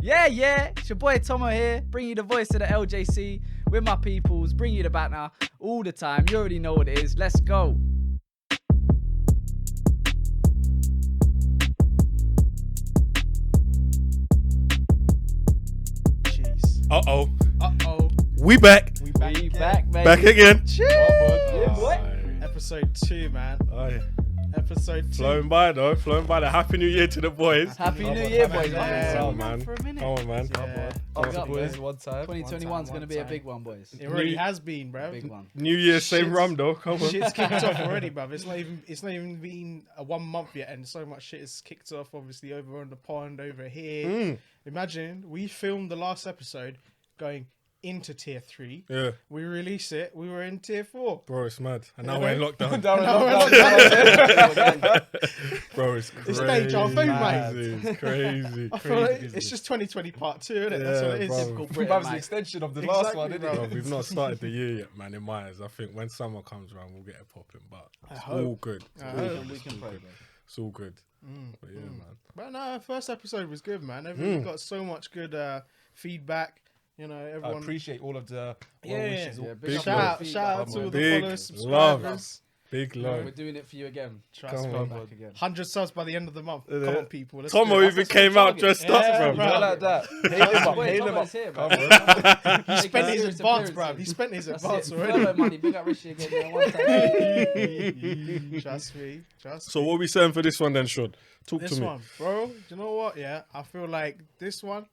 Yeah, it's your boy Tommo here, bringing you the voice of the LJC with my peoples, bring you the banter all the time. You already know what it is. Let's go. Jeez. Uh-oh. We back. We back We again. back, baby. Back again. Yeah, boy. Episode 2, man. Aye. Episode 2. Flowing by though. Flowing by. The Happy New Year to the boys. Happy New Year, boys. Yeah. Come Oh, on, man. For a minute. Come on, man. Yeah. Big up, boys, man. one time. 2021 is going to be a time. big one, boys. It already has been, bro. Big one. New Year, same Shit's- rum though. Come on. Shit's kicked off already, bruv. It's not even been a 1 month yet, and so much shit has kicked off. Obviously, over on the pond, over here. Imagine we filmed the last episode going into tier 3. Yeah, We released it. We were in tier 4. bro, it's mad. And now we're in lockdown. Bro, it's crazy. It's deja vu, mate. It's crazy. I feel like it's just 2020 part 2, isn't it? That's what it is. bro. Typical Brit, That was the mate. extension of the Exactly, last one, bro. didn't Bro, it? we've not started the year yet, man. In my eyes, I think when summer comes around, we'll get it popping. But it's all hope. good. I It's all hope. good. We can pray, bro. It's all good. But yeah, man. But no, first episode was good, man. Everyone got so much good feedback. You know, I everyone. appreciate all of the Yeah, well wishes. yeah, all- big Shout out feedback, to all the Big followers, love. subscribers. Big We're love. doing it for you again. Trust Come me. on, Back again. 100 subs by the end of the month. Come on, people. Let's Tomo do it. even came out dressed up, Yeah, bro. bro. Not like that. Hail him up, hail him up. Here, bro. He spent his advance, bro. He spent his advance already. Furlough money. Big up Richie again. There one time. Trust me. Trust So me. what are we saying for this one then, Sean? Talk This to me. one, bro. Do you know what? Yeah, I feel like this one.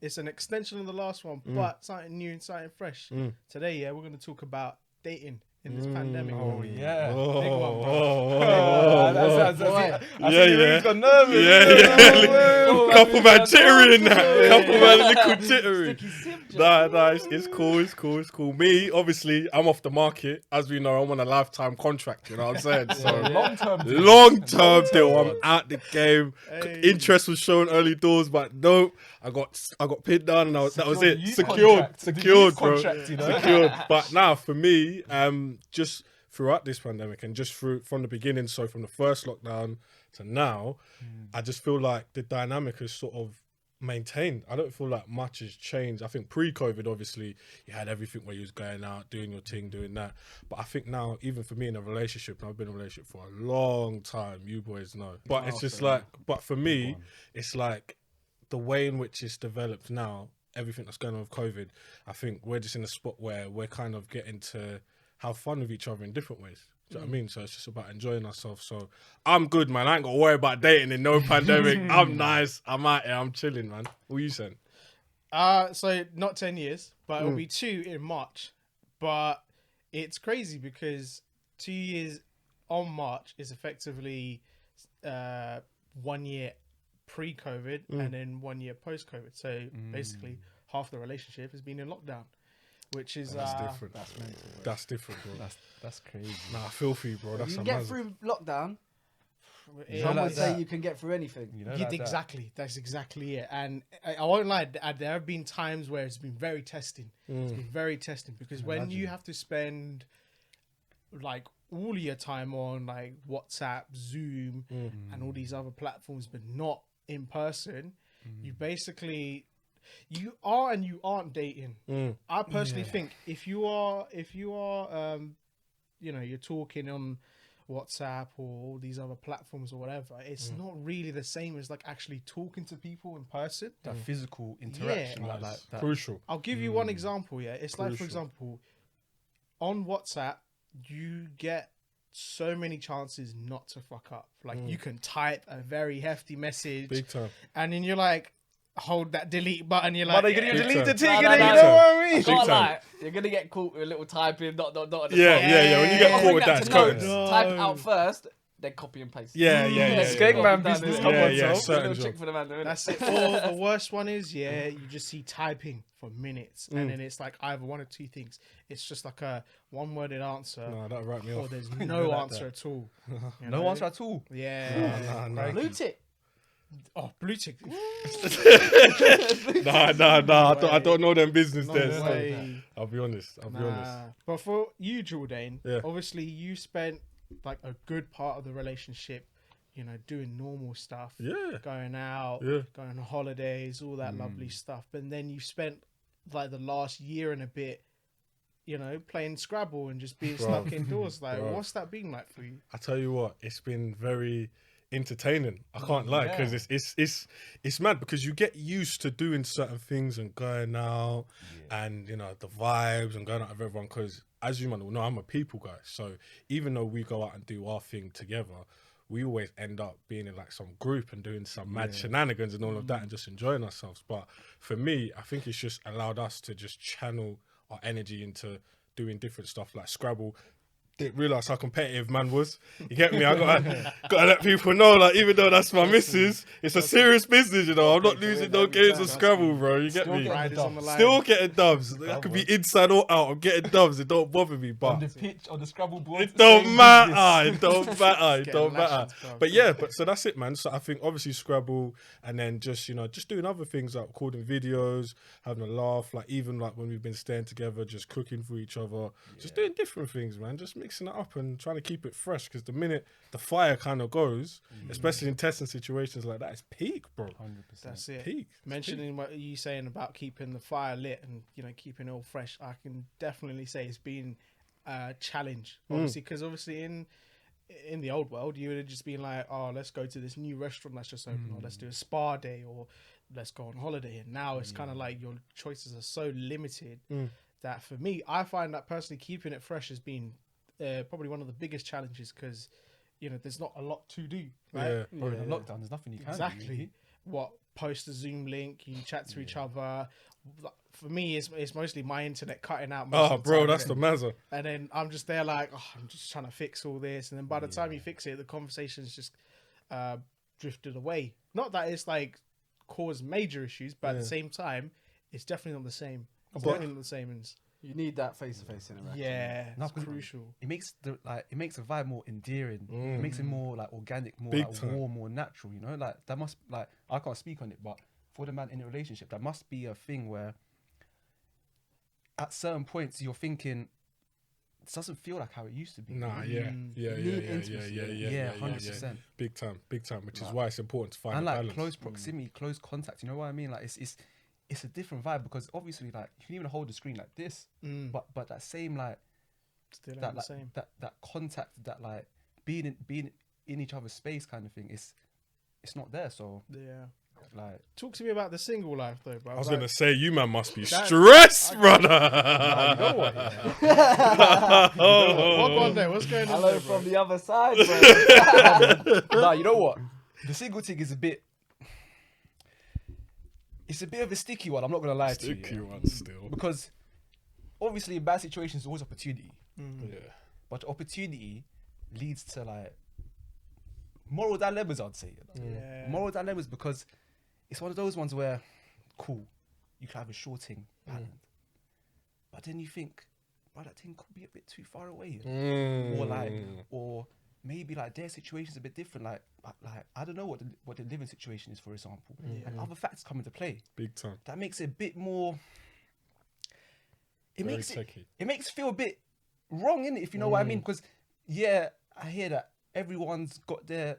It's an extension of the last one, but something new and something fresh. Today, yeah, we're going to talk about dating in this pandemic. Oh, yeah. Big one, bro. Yeah. Got nervous. Yeah. Couple man jittery in that. Couple man little jittery. Sticky sip, Nah, it's cool. Me, obviously, I'm off the market. As we know, I'm on a lifetime contract, you know what I'm saying? So long-term deal. I'm out the game. Hey. Interest was shown early doors, but no, I got pinned down and that was it. Youth Secured, contract. The bro. youth contract, you know? Secured. But now for me, just throughout this pandemic and just from the beginning, so from the first lockdown to now, I just feel like the dynamic is sort of maintained. I don't feel like much has changed. I think pre-COVID, obviously, you had everything where you was going out, doing your thing, doing that. But I think now, even for me in a relationship, and I've been in a relationship for a long time, you boys know. But it's just like, but for me, it's like the way in which it's developed now, everything that's going on with COVID, I think we're just in a spot where we're kind of getting to have fun with each other in different ways. Do you know what I mean? So it's just about enjoying ourselves. So I'm good, man. I ain't got to worry about dating in no pandemic. I'm nice. I'm out here. I'm chilling, man. What are you saying? So not 10 years, but it'll be 2 in March. But it's crazy because 2 years on March is effectively 1 year pre-COVID and then 1 year post-COVID. So basically half the relationship has been in lockdown, which is That's different. That's different, bro. That's crazy. Nah, I feel for you, bro. That's You can a get massive. through lockdown. Yeah, Some like would say that. you can get through anything. You know, like that. exactly. That's exactly it. And I won't lie, there have been times where it's been very testing. It's been very testing because when you have to spend like all of your time on like WhatsApp, Zoom, and all these other platforms, but not in person, you basically you are and you aren't dating. I personally think if you are, you know, you're talking on WhatsApp or all these other platforms or whatever, it's not really the same as like actually talking to people in person. That physical interaction, Yeah. like that. Crucial. I'll give you one example. Yeah, it's like, for Crucial. example, on WhatsApp, you get so many chances not to fuck up. Like you can type a very hefty message, Big time. and then you're like, hold that delete button. You're like, But you're gonna Big delete the time. thing, Nah, you nah, know nah, what I mean? I can't Big time. lie. You're gonna get caught with a little typing dot at the top. Yeah. When you get Yeah. caught with that, to it's notes, going. type out first, then copy and paste. Yeah. Skeg man business, come Yeah, on, yeah, so. certain Little trick job. for the man, innit? That's it. Or the worst one is, you just see typing for minutes, and then it's like either one or two things. It's just like a one-worded answer, Nah, that write me or off. there's no like answer at all. You No know? answer at all. Yeah. Nah. Blue tick. Oh, blue tick. Nah. I don't know them business No there. so way. I'll be honest. Nah. But for you, Jordan, Yeah. obviously you spent like a good part of the relationship you know, doing normal stuff, Yeah. going out, Yeah. going on holidays, all that lovely stuff. But then you spent like the last year and a bit, you know, playing Scrabble and just being stuck indoors. Like, Bro. what's that been like for you? I tell you what, it's been very entertaining. I can't lie, because it's mad, because you get used to doing certain things and going out and, you know, the vibes and going out with everyone, because as you might know, I'm a people guy. So even though we go out and do our thing together, we always end up being in like some group and doing some mad shenanigans and all of that and just enjoying ourselves. But for me, I think it's just allowed us to just channel our energy into doing different stuff like Scrabble. Didn't realise how competitive man was. You get me? I gotta let people know, like, even though that's my missus, it's a serious business, you know. I'm not losing no games of Scrabble, bro. You get me? Still getting dubs. I could be inside or out. I'm getting dubs. It don't bother me, but On the pitch, on the Scrabble board. it don't same matter. business. It don't matter. It Getting don't matter. lashings, bro. But yeah, so that's it, man. So I think obviously Scrabble, and then just, you know, just doing other things like recording videos, having a laugh, like even like when we've been staying together, just cooking for each other, just doing different things, man. Just mixing it up and trying to keep it fresh, because the minute the fire kind of goes, especially in testing situations like that, it's peak, bro. 100%. That's it. Peak. Mentioning what you saying about keeping the fire lit and, you know, keeping it all fresh, I can definitely say it's been a challenge. Obviously, because obviously in the old world, you would have just been like, oh, let's go to this new restaurant that's just open, or let's do a spa day, or let's go on holiday. And now it's kind of like your choices are so limited that for me, I find that personally keeping it fresh has been probably one of the biggest challenges, because, you know, there's not a lot to do, right? Yeah. Bro, in the lockdown, there's nothing you can do. Exactly. really. What, post a Zoom link, you chat to each other. For me, it's mostly my internet cutting out. Most Oh, of the bro, time, that's the mazza. and then I'm just there like, oh, I'm just trying to fix all this, and then by the time you fix it, the conversation's just drifted away. Not that it's like caused major issues, but at the same time, it's definitely not the same. It's definitely not the same. And You need that face-to-face interaction. yeah, No, it's 'cause crucial. It makes the vibe more endearing. It makes it more like organic, more Big like time. warm, more natural. You know, like that must, like, I can't speak on it, but for the man in a relationship, that must be a thing where at certain points you're thinking it doesn't feel like how it used to be. Nah, you know? yeah, need intimacy. Yeah, 100%. Big time, which is why it's important to find And a like balance. close proximity, close contact. You know what I mean? Like it's a different vibe, because obviously, like, you can even hold the screen like this, but that same like Still ain't that the like, same. that contact, that like being in each other's space kind of thing, it's not there. So Yeah. like, Talk to me about the single life though, bro. I was Like, gonna say, you man must be That- stressed, brother. you know what? Yeah. What on there? What's going on Hello there, bro? from the other side, bro. Nah, you know what? The single thing is it's a bit of a sticky one. I'm not gonna lie to you. Sticky Yeah? one still. Because obviously in bad situations, there's always opportunity, Yeah. but opportunity leads to like moral dilemmas, I'd say. You know? Yeah. Moral dilemmas, because it's one of those ones where, cool, you can have a short thing, but then you think, bro, that thing could be a bit too far away, you know? or maybe like their situation's a bit different. Like I don't know what the living situation is, for example, and other factors come into play. Big time. That makes it a bit more. It Very makes techie. it makes it feel a bit wrong, innit? If you know what I mean? Because yeah, I hear that everyone's got their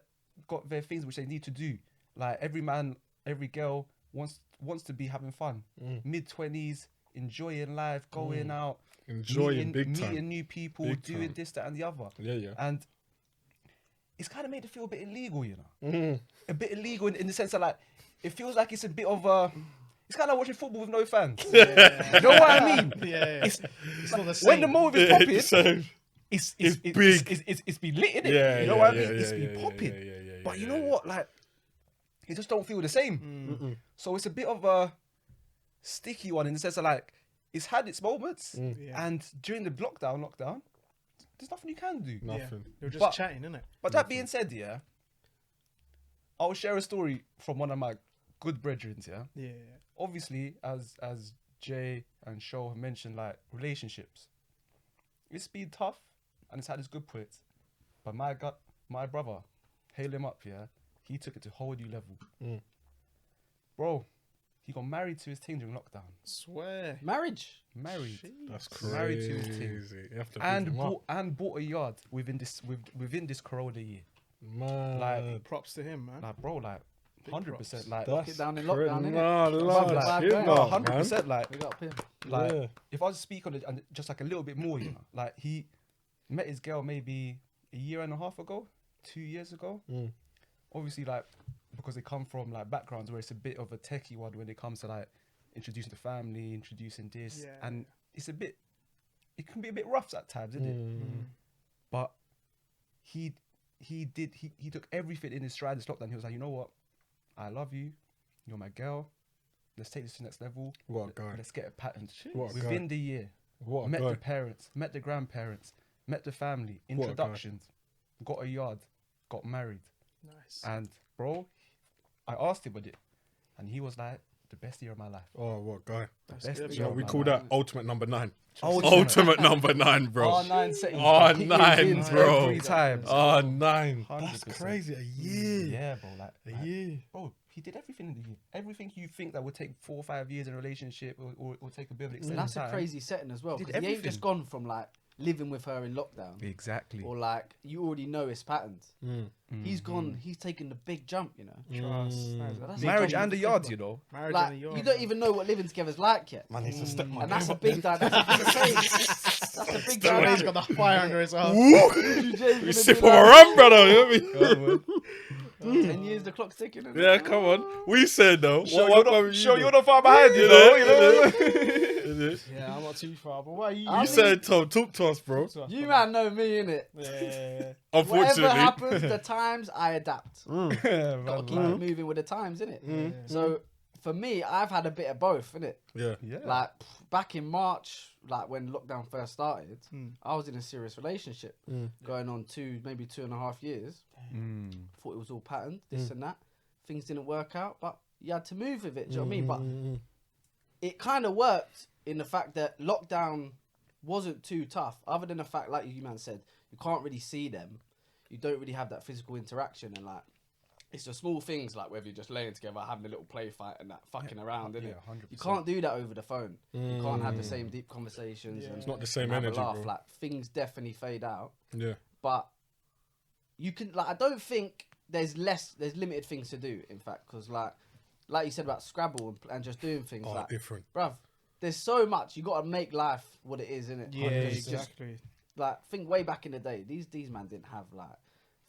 things which they need to do. Like every man, every girl wants to be having fun. Mid-20s, enjoying life, going out, Enjoying big time. meeting new people, Big doing time. this, that, and the other. Yeah. And it's kind of made it feel a bit illegal, you know? A bit illegal in the sense that, like, it feels like it's a bit of a. It's kind of like watching football with no fans. You know what I mean? Yeah. It's not the same. When the move is popping, So, it's big. it's been lit, innit? Yeah, you know yeah, what I yeah, mean? It's yeah, been yeah, popping. yeah, But you yeah, know yeah. what? Like, it just don't feel the same. So it's a bit of a sticky one in the sense of, like, it's had its moments, Yeah. and during the lockdown, there's nothing you can do. Nothing. You're just But- chatting, innit? But that being said, yeah, I'll share a story from one of my good brethren, yeah. Yeah. Obviously, as Jay and Show have mentioned, like, relationships, it's been tough and it's had its good points. But my brother, hail him up, yeah, he took it to a whole new level. Bro, he got married to his team during lockdown. Swear. Marriage. Married. That's Married to his crazy. team. You have to pick him up. And bought a yard within this corona year. Man. Like, Props to him, man. like, bro, like, Big 100%. Like, Lock it down in cra- lockdown, innit? Nah, Bruv, lad, like, chill going. out, 100%. Like, We got him. like, Yeah. if I was to speak on it and just like a little bit more, you know, like he met his girl maybe a year and a half ago, 2 years ago. Obviously, like, because they come from like backgrounds where it's a bit of a techie one when it comes to like introducing the family, introducing this, Yeah. and it's a bit, it can be a bit rough at times, isn't it? But he took everything in his stride this lockdown. He was like, you know what, I love you, you're my girl. Let's take this to the next level. What a guy. Let's get a pattern. What a Within guy. the year, What a met guy. the parents, met the grandparents, met the family, What a guy. introductions, got a yard, got married. Nice. And bro, I asked him about it, and he was like, the best year of my life. Oh, what a guy. That's best good, year Yeah, of we my call life. that ultimate number 9. Ultimate. Ultimate number 9, bro. R9 settings. R9, He is in bro. Every time. R9. That's 100%. crazy. A year. Yeah, bro. Like, A year. bro, he did everything in the year. Everything you think that would take 4 or 5 years in a relationship or take a bit of an extended That's a time. crazy setting as well. Did Because he ain't everything. just gone from like living with her in lockdown, Exactly. or like you already know his patterns. He's Mm-hmm. gone. He's taken the big jump. You know, Trust. That's a Marriage jump and the you yard, think you know. Marriage like and a yard, you don't man. even know what living together's like yet. Man needs to step my And that's a game up big then. that's a big change. That's a big He's dynamic. got the fire under his arm. You sip on a rum, brother. You hear me? 10 years, the clock's ticking. Isn't Yeah, it? come on. We said though. Show what you're not far behind, you know. You know. Yeah, I'm not too far, but why are you? I You said, Tom, talk to us, bro. You man know me, innit? Yeah. Whatever Unfortunately. happens, the times I adapt. Gotta keep Man, it moving with the times, innit? So for me, I've had a bit of both, innit? Yeah. yeah. Like back in March, like when lockdown first started, I was in a serious relationship going on maybe 2.5 years. Thought it was all patterned, this and that. Things didn't work out, but you had to move with it. Do you know what I mean? But it kind of worked in the fact that lockdown wasn't too tough, other than the fact, like you man said, you can't really see them. You don't really have that physical interaction, and like it's the small things, like whether you're just laying together, having a little play fight and that fucking around, innit? Yeah, 100%. You can't do that over the phone. You can't have the same deep conversations. And It's not the same have a energy, laugh. bro. Like things definitely fade out, Yeah. but you can like I don't think there's limited things to do. In fact, because like you said about Scrabble and just doing things Oh, like, different. bruv, there's so much you got to make life what it is, innit? Yeah, It's exactly. like think way back in the day, these man didn't have like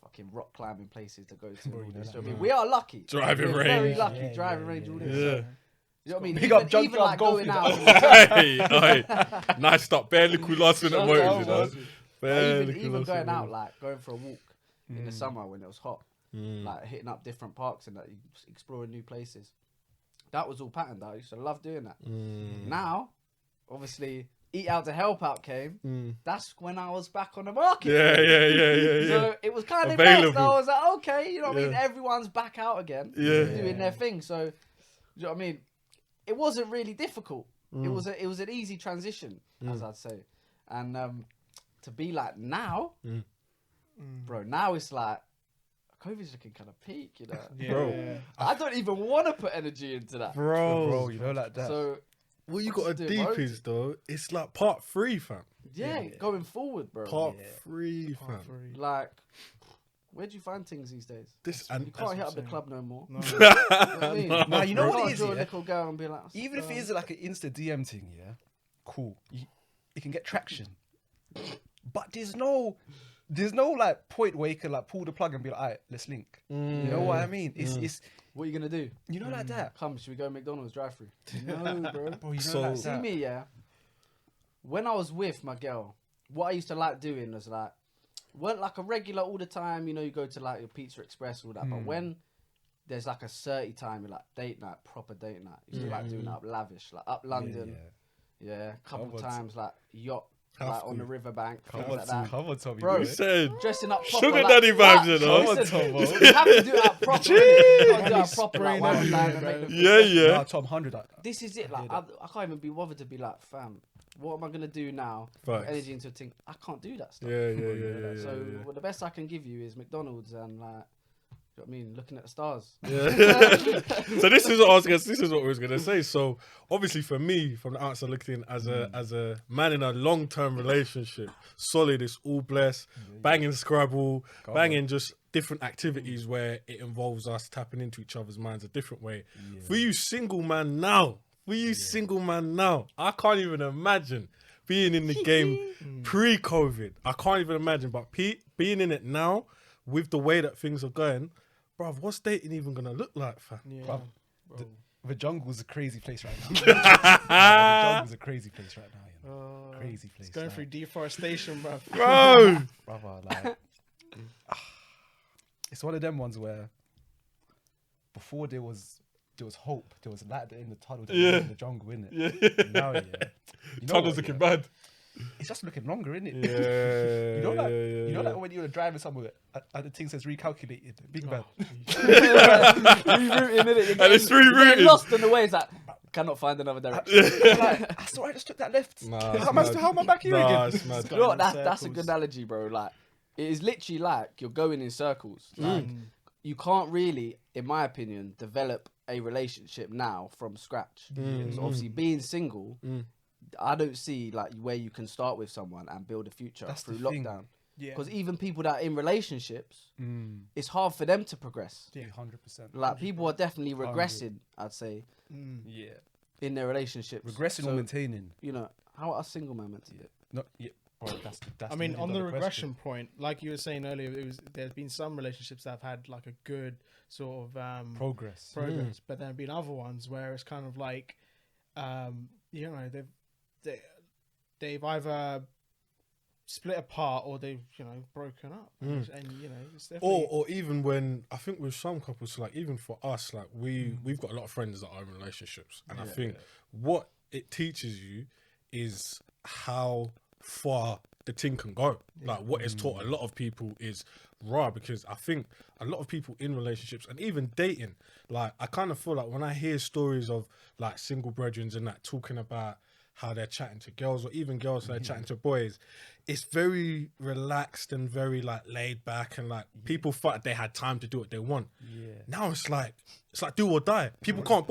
fucking rock climbing places to go to. and all this. Do you know what I mean? We are lucky. Driving We're very range. lucky. Driving range, all this. Yeah. You know what I mean? Big up Junk even Club like Golf, going you know. out. Hey. Nice stop. Barely cool last minute motives, you know. Barely cool even last going minute out, motives. like going for a walk in the summer when it was hot, like hitting up different parks and that, exploring new places. That was all patterned. I used to love doing that. Now, obviously, Eat Out to Help Out came. That's when I was back on the market. Yeah. So it was kind of Available. next. I was like, okay, you know what I mean? Yeah. Everyone's back out again, Yeah. doing their thing. So, you know what I mean? It wasn't really difficult. It was an easy transition, as I'd say. And to be like now, bro, now it's like COVID's looking kind of peak, you know. Yeah. Bro. I don't even want to put energy into that. Bro, you know, like that. So What you got to Do deep both. is though, it's like part 3, fam. yeah, going forward, bro. Part 3, fam. Like, where do you find things these days? This You and can't hit what up the I'm club no more. No. You know what I mean? Nah, you know what can't it is, draw a yeah? little girl and be like, Even if it is like an Insta DM thing, yeah, cool. It can get traction, but there's no like point where you can like pull the plug and be like, alright, let's link. You know what I mean? It's what are you gonna do? you know like that. Come, should we go McDonald's drive-through? No, bro. Bro, you know So- like See that. me, yeah. When I was with my girl, what I used to like doing was like, weren't like a regular all the time. You know, you go to like your Pizza Express, all that. But when there's like a 30 time, like date night, proper date night, you used to like doing it up lavish, like up London. Yeah, a couple Come on, times like yacht, Have like on to. the riverbank, Come things on, like that. come on, Tommy. Bro, You said Dressing up proper, sugar like, daddy vibes, you what? know. Listen, you have to do it up proper. You can't do it up proper, like spraying Valentine and everywhere, make them Yeah, yeah. Nah, Tom 100. This is it. Like I can't even be bothered to be like, fam, what am I gonna do now? Put Facts. energy into a thing. I can't do that stuff. Yeah. So well, the best I can give you is McDonald's and like what I mean? Looking at the stars. Yeah. So this is what we was gonna say. So obviously for me, from the outside looking as a man in a long-term relationship, solid, it's all blessed, banging Scrabble, banging just different activities where it involves us tapping into each other's minds a different way. Yeah. For you single man now, I can't even imagine being in the game pre-COVID. I can't even imagine, but being in it now with the way that things are going, bruv, what's dating even gonna look like, fam? Yeah. Bruv, the jungle's a crazy place right now. The jungle's a crazy place right now. You know? Crazy place. It's going through deforestation, bruv. Bro! Brother, like, it's one of them ones where before there was hope, there was light in the tunnel in the jungle, innit? Yeah. Now, you know Tunnel's looking bad. It's just looking longer, innit? Yeah. You know, like when you're driving somewhere and the thing says recalculated, big man. Rerouting, innit? And it's You're rerouted. getting lost in the way. It's like, cannot find another direction. Like, I saw I just took that left. Nah, how am I back here again? It's mad. You know what? That's a good analogy, bro. Like, it is literally like you're going in circles. Like, you can't really, in my opinion, develop a relationship now from scratch. So obviously, being single, I don't see like where you can start with someone and build a future through lockdown. Because even people that are in relationships, it's hard for them to progress. Yeah, 100%. Like, people are definitely regressing, I'd say, Yeah. in their relationships. Regressing or maintaining? You know, how are single men meant to do? No, yeah. Bro, that's I mean, on the question. regression point, like you were saying earlier, there's been some relationships that have had like a good sort of Progress, but there have been other ones where it's kind of like, you know, they've either split apart or they've, you know, broken up, and you know, it's definitely or even when I think with some couples, like even for us, like we've got a lot of friends that are in relationships, and I think what it teaches you is how far the thing can go. Like what it's taught a lot of people is raw, because I think a lot of people in relationships and even dating, like I kind of feel like when I hear stories of like single brethren and that talking about how they're chatting to girls, or even girls that are chatting to boys, it's very relaxed and very like laid back, and like people thought they had time to do what they want. Now it's like do or die. People can't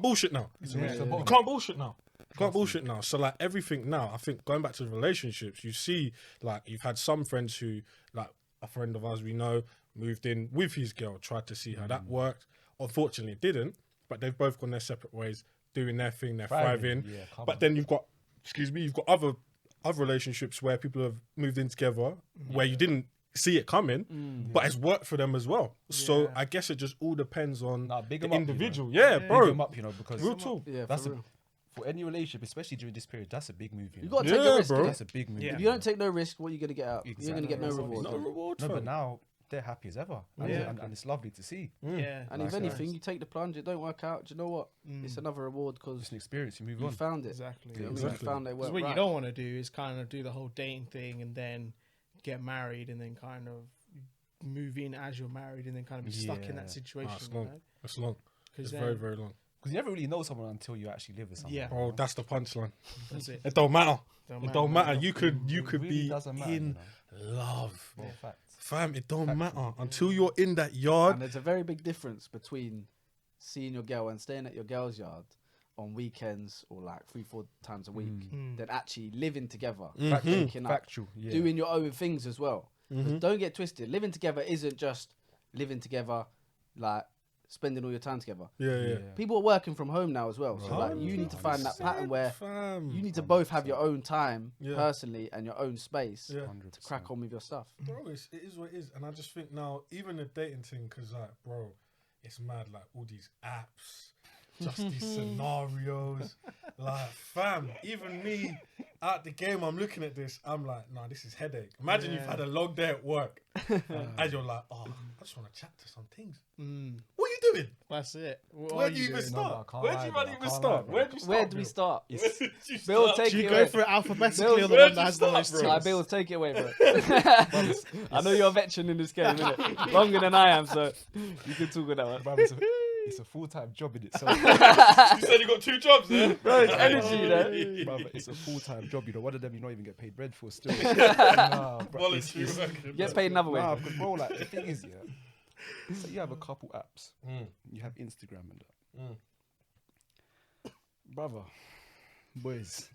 bullshit now. You can't bullshit now. Can't bullshit now. So like everything now, I think going back to the relationships, you see like you've had some friends who, like a friend of ours we know, moved in with his girl, tried to see how that worked. Unfortunately it didn't, but they've both gone their separate ways, doing their thing, they're thriving. But then you've got other relationships where people have moved in together where you didn't see it coming, but it's worked for them as well. So I guess it just all depends on the individual. You know? Bro. Big them up, you know, because Real talk. Yeah, that's for real. for any relationship, especially during this period, that's a big move. You got to take a risk, bro. That's a big move. Yeah. If you don't take no risk, what are you going to get out? Exactly. You're going to get no reward. No reward. No, fam. but now they're happy as ever, and it's lovely to see. yeah. And if anything, you take the plunge, it don't work out. Do you know what? It's another reward because It's an experience. You move you on. found it. Exactly. You know what I mean? Exactly. You found they Because work what right. you don't want to do is kind of do the whole dating thing and then get married and then kind of move in as you're married and then kind of be stuck in that situation. It's you long. know? It's long. It's then- very, very long. Because you never really know someone until you actually live with someone. Yeah. Oh, that's the punchline. That's it. It don't matter. Don't It don't matter. You could really be doesn't matter, in you love. Well, facts. Fam, it don't matter until you're in that yard. And there's a very big difference between seeing your girl and staying at your girl's yard on weekends or like 3-4 times a week than actually living together, waking up, Factual. Yeah. doing your own things as well. 'Cause don't get twisted. Living together isn't just living together, like spending all your time together. Yeah. People are working from home now as well. So like you need to find that pattern where you need to both have your own time personally and your own space to crack on with your stuff. Bro, it is what it is. And I just think now, even the dating thing, because like, bro, it's mad, like all these apps, just these scenarios. Like, fam, even me at the game, I'm looking at this, I'm like, nah, this is headache. Imagine you've had a long day at work and you're like, oh, I just want to chat to some things. What are you doing? That's it. What Where are do you even doing? start? can't Where lie, do you bro. even I can't start? lie, bro. Where do you start? Where do we start? Where do you Bill, start? take Do you it go away. for it alphabetically or the Where one do that you has the start, most bro? Alright, tips? Bill, take it away, bro. I know you're a veteran in this game, innit? Longer than I am, so you can talk with that one. Bro, it's a full-time job in itself. You said you got 2 jobs, yeah? Bro, it's energy, there. Bro, it's a full-time job. You know, one of them you don't even get paid bread for still. Nah, bro, Voluntary it's- work. Gets paid another way. Nah, because bro, like the thing is, yeah, So you have a couple apps. You have Instagram and that. Brother, boys.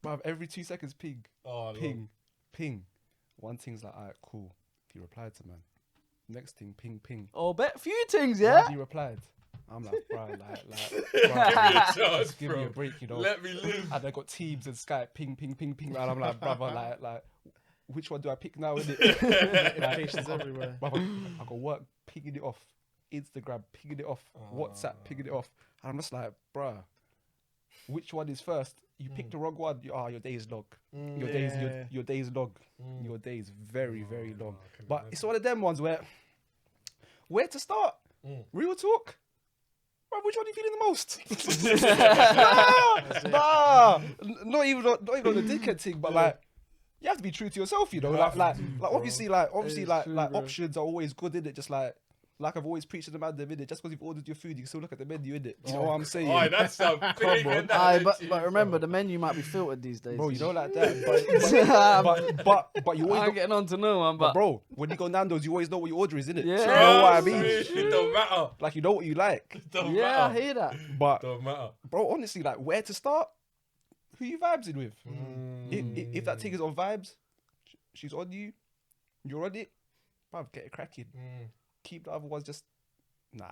Bruv, every 2 seconds, ping. Oh, Ping. Ping. One thing's like, alright, cool. He replied to man. Next thing, ping, ping. Oh, bet few things, yeah. He replied. I'm like, bro, Just give me a break, you know. Let me live. And I got Teams and Skype, ping, ping, ping, ping. And I'm like, brother, like, which one do I pick now? Notifications everywhere. Brother, I got work picking it off, Instagram picking it off, WhatsApp picking it off. And I'm just like, bruh, which one is first? You picked the wrong one. Your day is long. Your day is long. Your day is very, very long. But it's one of them ones where to start? Real talk. Bro, which one are you feeling the most? nah, not even on the dickhead thing, but like, you have to be true to yourself, you know. Like obviously, options are always good, innit? Just like I've always preached to the man, innit? Just because you've ordered your food, you can still look at the menu, innit? You know what I'm saying? Oh, that's some big. But remember, the menu might be filtered these days. Bro, you know like that. But you always I'm getting on to no one, but bro, when you go Nando's, you always know what your order is, innit? Yeah. You know what I mean? It don't matter. Like, you know what you like. Don't Yeah, I matter. hear that. But Don't matter. bro, honestly, like, where to start? Who you vibes with? If that thing is on vibes, she's on you, you're on it, bruv, get it cracking. Keep the other ones just leave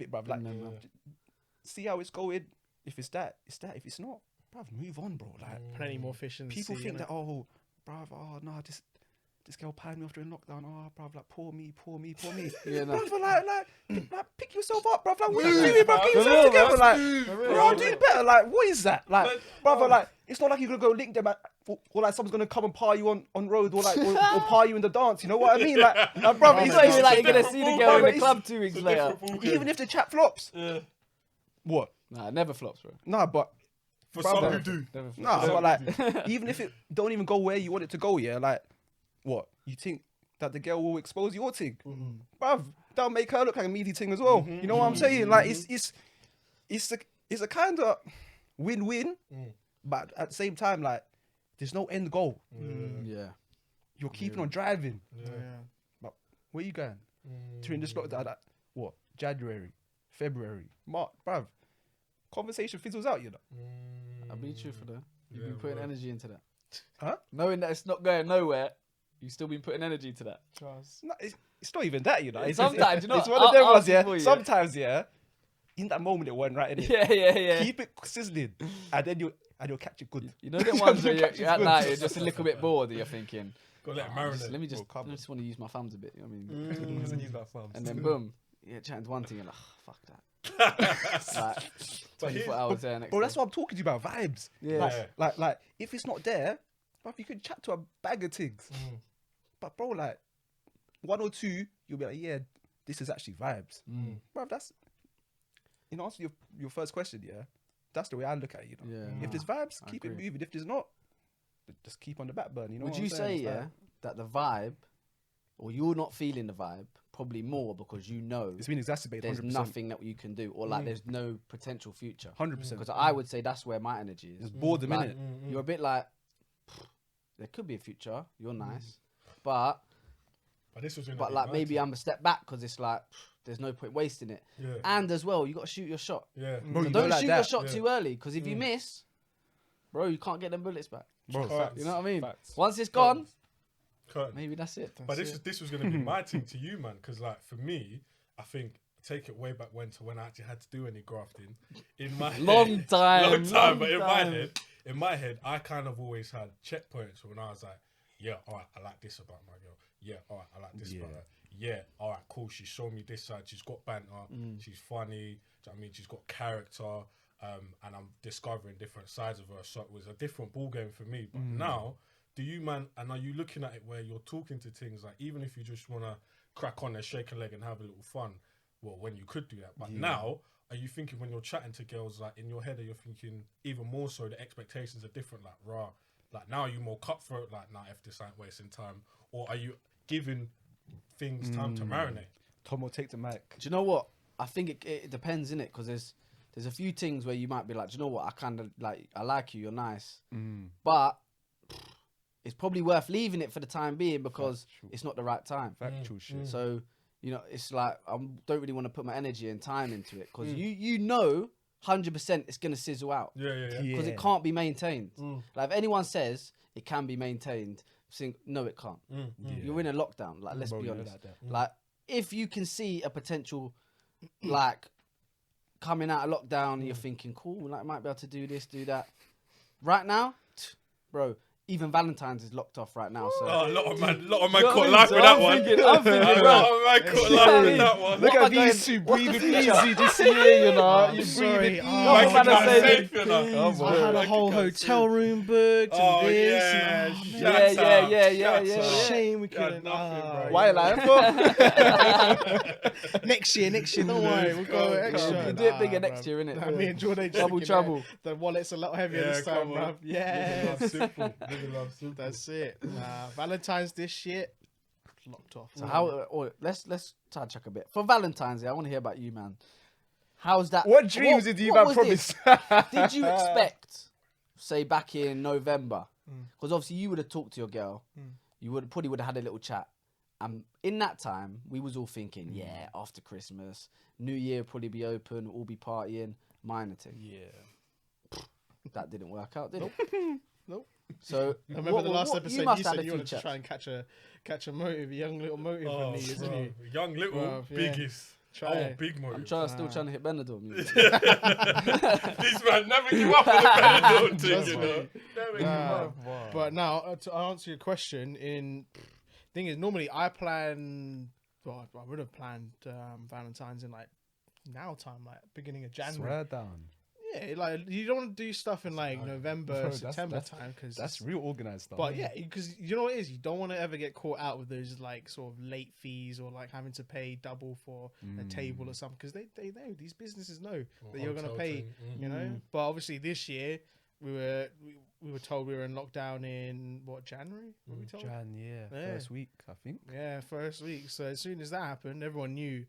it, bruv. Like, see how it's going. If it's that. If it's not, bruv, move on, bro. Like, Plenty more fish in the people sea, think innit? that, oh, bruv, oh no, this girl pied me off during lockdown. Oh, bruv, like, poor me. Yeah, no. Bruv, like, pick yourself up, bruv. Like, what are you doing, bruv? Get yourself together, like, bro, do better. Like, what is that? Like, brother, like, it's not like you're gonna go link them or like someone's gonna come and par you on road or like or par you in the dance. You know what I mean? Like brother, It's not even like you're gonna see the girl in the club 2 weeks later. Even if the chat flops, what? Nah, it never flops, bro. Nah, but For brother, some who do. Never flops. nah, but like, even if it don't even go where you want it to go, yeah, like, what? You think that the girl will expose your thing, bruv? That'll make her look like a meaty thing as well. You know what I'm saying? Like, it's a kind of win-win, but at the same time, like, there's no end goal. Yeah. You're keeping on driving. Yeah. But where you going? During this lockdown, like, what? January, February, March, bruv. Conversation fizzles out, you know. I'll be truthful though. You've been putting energy into that. Huh? Knowing that it's not going nowhere, you've still been putting energy to that. No, it's not even that, you know. It's Sometimes, you know, it's one of them I'll ones, yeah. for you, yeah. Sometimes, yeah. In that moment, it went right, innit? Yeah. Keep it sizzling, and then you'll catch it good. You know the ones where you're at night, you're just a little bit bored and you're thinking, Go let it marinate. let me just, Bro, I just want to use my thumbs a bit, you know what I mean? And And then boom, you're chatting to one thing, you're like, oh, fuck that. Like, 24 hours there next bro, that's day. what I'm talking to you about, vibes. Yeah. Like, if it's not there, bro, you can chat to a bag of things. But bro, like, one or two, you'll be like, yeah, this is actually vibes. Bro, that's, in answer to your first question, yeah, that's the way I look at it, you know. Yeah. If there's vibes, I keep it agree. moving. If there's not, just keep on the back burner, you know. Would what you I'm saying? say, It's yeah, like, that the vibe, or you're not feeling the vibe, probably more because you know it's been exacerbated. there's 100%. nothing that you can do, or like there's no potential future. 100%. Because I would say that's where my energy is. It's boredom, Like, innit? You're a bit like, there could be a future. You're nice, but This was like maybe I'm a step back because it's like there's no point wasting it. Yeah. And as well, you got to shoot your shot. Yeah. Bro, So you know don't like shoot that. your shot too early because if you miss, bro, you can't get them bullets back. Bro, Facts. You know what I mean? Facts. Once it's gone, Curtain. maybe that's it. But this was gonna be my thing to you, man. Because like for me, I think take it way back when I actually had to do any grafting. In my Long head, time, long time. long But time. in my head, I kind of always had checkpoints when I was like, yeah, all right, I like this about my girl. Yeah, all right, I like this about her. Yeah, all right, cool. She's shown me this side. She's got banter. She's funny. Do you know what I mean? She's got character. And I'm discovering different sides of her. So it was a different ball game for me. But now, do you, man, and are you looking at it where you're talking to things like, even if you just want to crack on and shake a leg and have a little fun, well, when you could do that. But now, are you thinking when you're chatting to girls, like in your head, are you thinking even more so the expectations are different? Like, rah, like now are you more cutthroat? Like, nah, if this ain't wasting time. Or are you giving things time to marinate? Tommo, take the mic. Do you know what? I think it depends, innit? Because there's a few things where you might be like, do you know what? I kind of like, I like you. You're nice, but it's probably worth leaving it for the time being because Factual. it's not the right time. Factual shit. So, you know, it's like I don't really want to put my energy and time into it because you know 100% it's going to sizzle out. Yeah. Because it can't be maintained. Like, if anyone says it can be maintained, think, no, it can't. You're in a lockdown. Like, let's be honest. Like, if you can see a potential, like, coming out of lockdown, you're thinking, cool, like, might be able to do this, do that. Right now, bro, even Valentine's is locked off right now. So a lot of man caught life with that one. I'm thinking, A bro. lot of man caught life with that one. Look What at am I these two going- breathing easy this year, you know. You're sorry. breathing Oh, easy. Like, man, you I can't said safe, you know. I had a whole hotel room booked and Oh, this. yeah. And, Shut Yeah. up. shame we Yeah, couldn't. nothing, bro. Why lying for? Next year, don't worry, we'll go extra. You do it bigger next year, innit? Nah, me and Jordan just Double thinking, trouble. The wallet's a lot heavier this time, come on. bruv. Yeah, Living life simple. that's it. Nah, Valentine's this year locked off. So how? Or let's touch a bit for Valentine's Day. I want to hear about you, man. How's that? What dreams did you man was promise? this? Did you expect, say, back in November? Because obviously you would have talked to your girl. You probably would have had a little chat. And in that time, we was all thinking, yeah, after Christmas, New Year probably be open, all be partying, minor thing. Yeah. That didn't work out, did it? Nope. So I remember the last episode must you have said had a you few wanted to chats. try and catch a motive, a young little motive for me, isn't bro. you? Young little, Bruv, yeah. biggest. Try. Big motive. I'm still trying to hit Benadryl. This man never give up on the Benadryl thing, Trust you me. know. Never give Nah, up. but now to answer your question, thing is normally I plan. Well, I would have planned Valentine's in like now time, like beginning of January. Swear down. Yeah, like you don't want to do stuff in like November, Bro, that's- September that's- time because That's real organized stuff. But yeah, because you know what it is, you don't want to ever get caught out with those like sort of late fees or like having to pay double for a table or something because they know these businesses know that you're gonna hotel pay, thing, you know. But obviously this year we were told we were in lockdown in January? Were we told? Yeah. First week, I think. Yeah, first week. So as soon as that happened, everyone knew.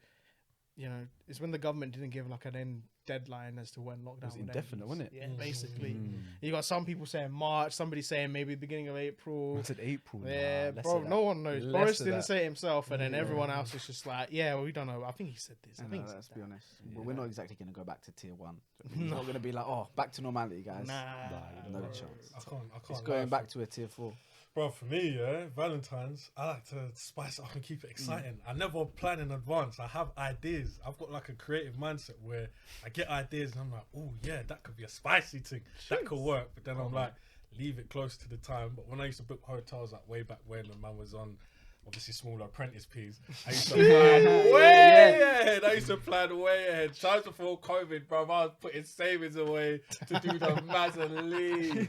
You know, it's when the government didn't give like an end deadline as to when lockdown was would indefinite, end. wasn't it? Yeah, basically. You got some people saying March, somebody saying maybe the beginning of April. I said April. Yeah, less bro, of that. no one knows. Less Boris of didn't that. say it himself, and then everyone else was just like, yeah, well, we don't know. I think he said this. I think he said let's that. be honest. Well, we're not exactly going to go back to tier 1. It's not going to be like, oh, back to normality, guys. Nah. No chance. I can't It's going back to a tier 4. Bro, for me, yeah, Valentine's, I like to spice it up and keep it exciting. I never plan in advance. I have ideas. I've got like a creative mindset where I get ideas and I'm like, oh yeah, that could be a spicy thing. That could work. But then I'm like, leave it close to the time. But when I used to book hotels like way back when man was on obviously smaller apprentice P's, I used to plan way ahead. I used to plan way ahead. Times before COVID, bro, I was putting savings away to do the Mazzoline.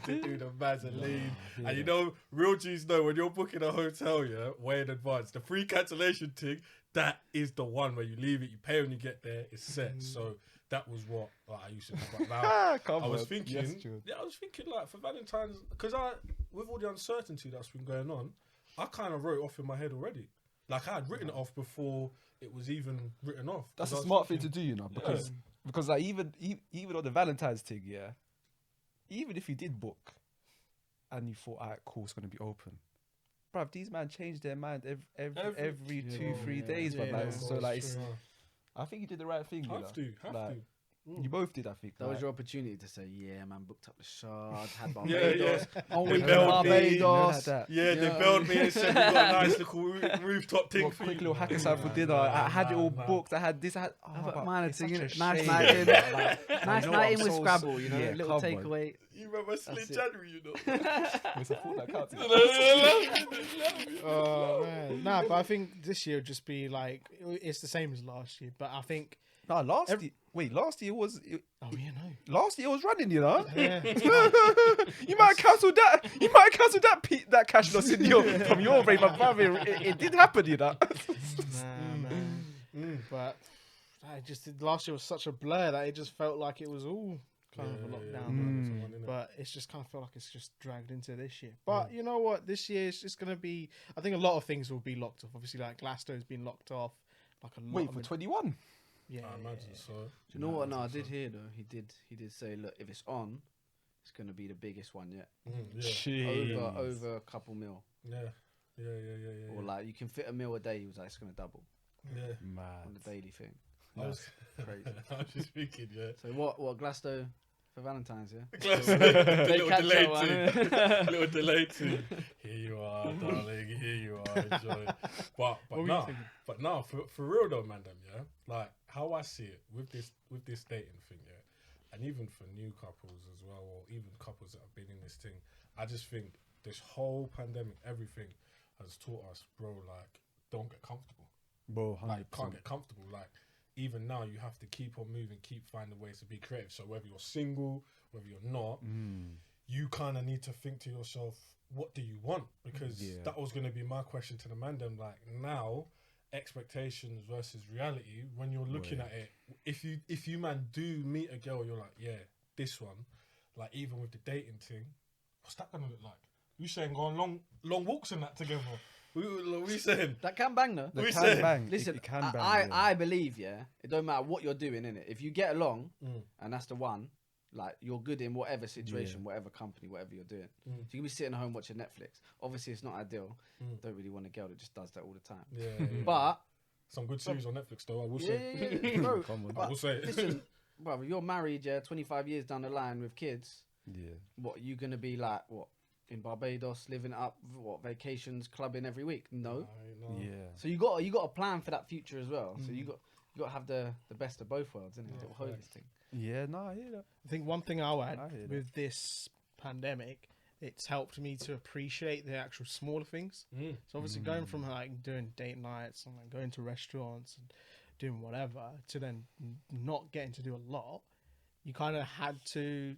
And you know, real G's know when you're booking a hotel, yeah, way in advance, the free cancellation thing, that is the one where you leave it, you pay when you get there, it's set. So that was what I used to do. But now, I was thinking, I was thinking like for Valentine's, because with all the uncertainty that's been going on, I kind of wrote it off in my head already. Like I had written it off before it was even written off. That's a smart thing to do, you know, because like even on the Valentine's thing, yeah, even if you did book and you thought, alright, cool, it's gonna be open, bruv, these man change their mind every 2-3 days, but like, so like, I think you did the right thing. Have to. You both did, I think. That was your opportunity to say, yeah, man, booked up the Shard, had Yeah, Barbados. They bailed me. Barbados. Yeah, they bailed me and said we got a nice little rooftop thing for quick you. little hack aside for dinner. I had it all booked. I had this. I had. But minor it's thing, such a innit? Nice shame. night in. Nice know night what, in with I'm so Scrabble, you know, yeah, little come on. takeaway. You remember Slim That's it. January, you know? It's a fortnight count. Oh man, nah, but I think this year would just be like it's the same as last year. But I think, No, last year was. oh yeah, no, Last year was running, you know. yeah, You might have cancelled that. You might have cancelled that cash loss in from your brain, but brother, it did happen, you know. nah, man. But I just last year was such a blur that it just felt like it was all kind of a lockdown. But it's just kind of felt like it's just dragged into this year. But you know what? This year is just gonna be. I think a lot of things will be locked off. Obviously, like Glasgow's been locked off. Like a lot. Wait for 21. Yeah. I imagine so. Do you know what? No, I did hear though. He did say, look, if it's on, it's gonna be the biggest one yet. Over a couple mil. Yeah. Or like you can fit a meal a day. He was like, it's gonna double. Yeah. Mad. On the daily thing. I was Crazy. I was just thinking, yeah. So what Glasgow for Valentine's, yeah? Little delay too. Here you are, darling. Here you are. Enjoy. But no, for real though, man. Yeah, like how I see it with this dating thing, yeah, and even for new couples as well, or even couples that have been in this thing, I just think this whole pandemic, everything has taught us, bro. Like, don't get comfortable, bro. 100%. Like, can't get comfortable. Like, even now, you have to keep on moving, keep finding ways to be creative. So whether you're single, whether you're not, you kind of need to think to yourself, what do you want? Because that was going to be my question to the man. Them like now, expectations versus reality. When you're looking at it, if you man do meet a girl, you're like, yeah, this one. Like even with the dating thing, what's that going to look like? You saying go on long walks and that together? We saying that can bang though. That can bang. Listen, it can bang, I believe, it don't matter what you're doing, innit? If you get along and that's the one, like you're good in whatever situation, whatever company, whatever you're doing. So you can be sitting at home watching Netflix. Obviously, it's not ideal. Don't really want a girl that just does that all the time. But some good series on Netflix though. I will say. Bro, I will say. Listen, bro, you're married, 25 years down the line with kids. Yeah. What you gonna be like? What? In Barbados, living up, vacations, clubbing every week? No. Yeah. So you got to plan for that future as well. So you got to have the best of both worlds, isn't it? Little holy thing. Yeah, no, I hear that. I think one thing I'll add with this pandemic, it's helped me to appreciate the actual smaller things. So obviously going from like doing date nights and like going to restaurants and doing whatever to then not getting to do a lot, you kind of had to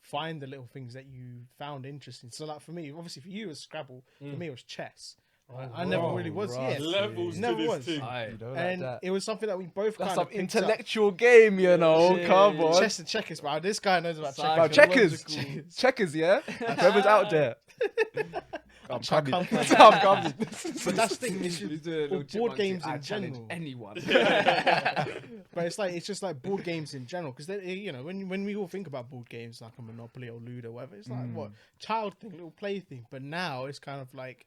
find the little things that you found interesting. So like for me, obviously for you it was Scrabble, for me it was chess. I never really was. Levels never to was. this thing. And like it was something that we both That's kind of some intellectual game, you know. Come on. Chess and checkers, bro. This guy knows about checkers. Checkers, yeah. Whoever's out there. I'm coming. But that's the thing. Board games in general. Anyone. But it's just like board games in general, because you know when we all think about board games like a Monopoly or Ludo, or whatever, it's like what child thing, little play thing. But now it's kind of like,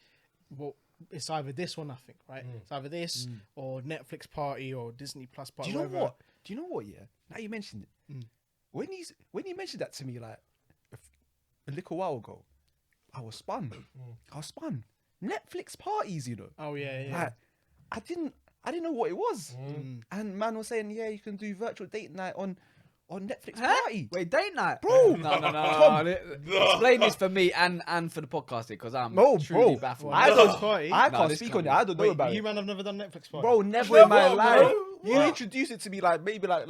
well, it's either this or nothing, right? It's either this or Netflix party or Disney Plus party. Do you know what? Do you know what? Yeah. Now you mentioned it. When you mentioned that to me like a little while ago, I was spun. Netflix parties, you know. Oh yeah. Like, I didn't know what it was. And man was saying, yeah, you can do virtual date night on Netflix party. Wait, date night, bro? No. Explain this for me and for the podcast because I'm truly baffled. I can't speak on it. I don't know about it. You man have never done Netflix party, bro. Never in my life. You introduced it to me like maybe like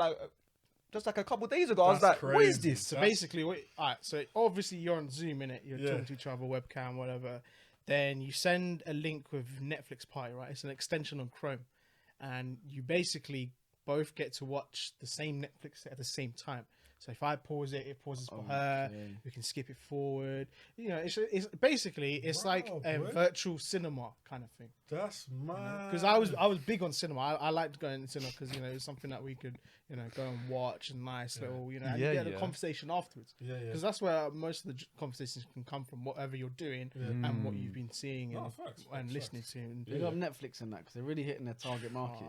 just like a couple days ago. I was like, what is this? So basically, alright. So obviously you're on Zoom, innit? You're talking to each other, webcam, whatever. Then you send a link with Netflix Party, right? It's an extension on Chrome, and you basically both get to watch the same Netflix at the same time. So if I pause it, it pauses for her. We can skip it forward. You know, it's basically it's like a virtual cinema kind of thing. That's mad. Because I was big on cinema. I liked going to cinema because it was something that we could go and watch and nice little and get a conversation afterwards. Because that's where most of the conversations can come from, whatever you're doing and what you've been seeing and listening to. You got Netflix and that because they're really hitting their target market.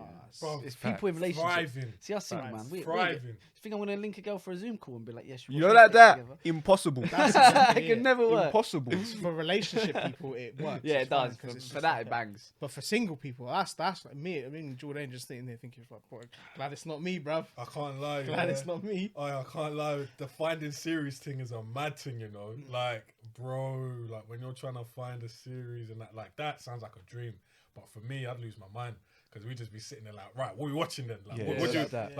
It's people in relationships. Thriving. See us single man. Thriving. You think I'm gonna link a girl for a Zoom call and be like, yes, you know like that? Together. Impossible. It can never work. Impossible. For relationship people, it works. Yeah, it does. For that, it bangs. But for single people, that's like me. I mean, Jordan just sitting there thinking, like, boy, glad it's not me, bruv. I can't lie. Glad it's not me. I can't lie. The finding series thing is a mad thing, you know. Like, bro, like when you're trying to find a series and that sounds like a dream. But for me, I'd lose my mind. Because we just be sitting there like, right, what are we watching then? Like,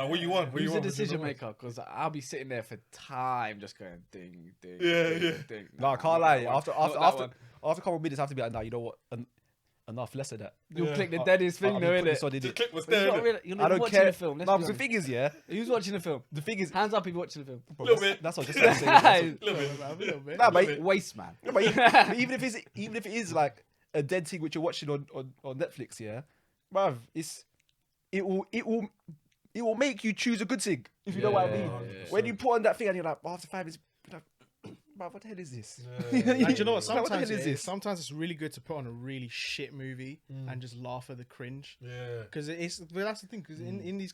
what you want? Who's the decision maker? Because I'll be sitting there for time just going ding, ding, ding. No, I can't lie. After a couple of minutes, I have to be like, nah, you know what? Enough, less of that. You'll click the deadest thing though, innit? The click was there. I don't care. The film. No, but the thing is, who's watching the film? The thing is, hands up if you're watching the film. A little bit. That's what I just saying. A little bit. Nah, but waste man. But even if it is like a dead thing which you're watching on Netflix, yeah, bruv, it will make you choose a good thing if you know what I mean. When you put on that thing and you're like, after 5 minutes, bro, what the hell is this? And do you know what? Like, what the Sometimes, hell is this? sometimes it's really good to put on a really shit movie and just laugh at the cringe. Yeah. Because it's, but that's the thing. Because in these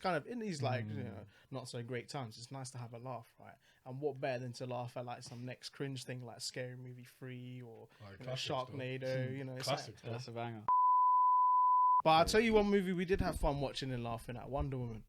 like you know, not so great times, it's nice to have a laugh, right? And what better than to laugh at like some next cringe thing like Scary Movie 3 or you know, classic stuff. Sharknado. You know, it's like, Classic stuff. That's a banger. but I'll tell you one movie we did have fun watching and laughing at: Wonder Woman.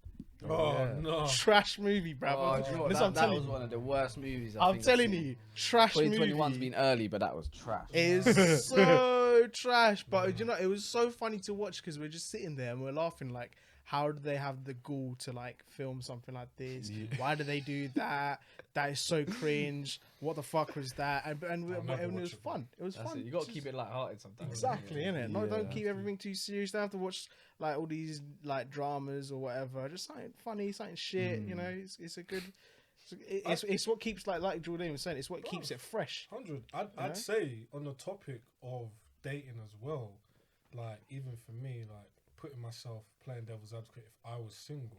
Oh, no. Trash movie, bruv. Oh, do you know what? Listen, That was one of the worst movies. I'm telling you, trash movie. 2021's been early, but that was trash. It's so trash, but you know, it was so funny to watch because we're just sitting there and we're laughing like, how do they have the gall to like film something like this? Why do they do that? That is so cringe. What the fuck was that? And it was fun. It was fun. You got to keep it light-hearted sometimes. Exactly, innit? No, don't keep Yeah. everything too serious. Don't have to watch like all these like dramas or whatever. Just something funny, something shit. You know, it's a good. It's what keeps like Jordan was saying. It's what keeps it fresh. 100. I'd say on the topic of dating as well, like even for me, like putting myself playing devil's advocate, if I was single,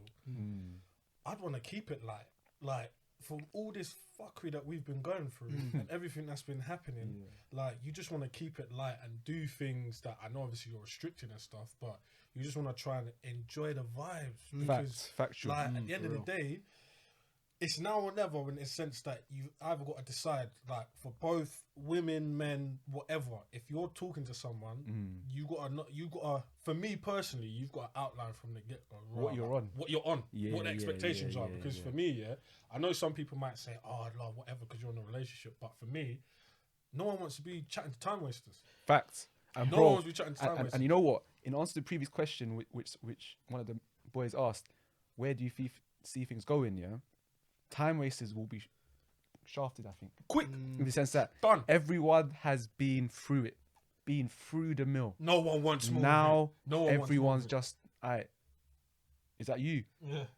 I'd want to keep it light. Like from all this fuckery that we've been going through and everything that's been happening, like you just want to keep it light and do things that I know obviously you're restricting and stuff, but you just want to try and enjoy the vibes. Because Factual. like at the end of the day, it's now or never in the sense that you've either got to decide, like for both women, men, whatever. If you're talking to someone, you gotta. For me personally, you've got to outline from the get go What you're on. what you're on, Yeah, what the yeah, expectations yeah, are. yeah, Because yeah. for me, I know some people might say, "Oh, I love whatever," because you're in a relationship. But for me, no one wants to be chatting to time wasters. Facts. And No bro, one wants to be chatting to time wasters. and you know what? In answer to the previous question, which one of the boys asked, where do you see things going? Yeah, time wasters will be shafted. I think Quick, in the sense that done. everyone has been through it, been through the mill. No one wants more. Now No one wants everyone's more. just, alright, is that you?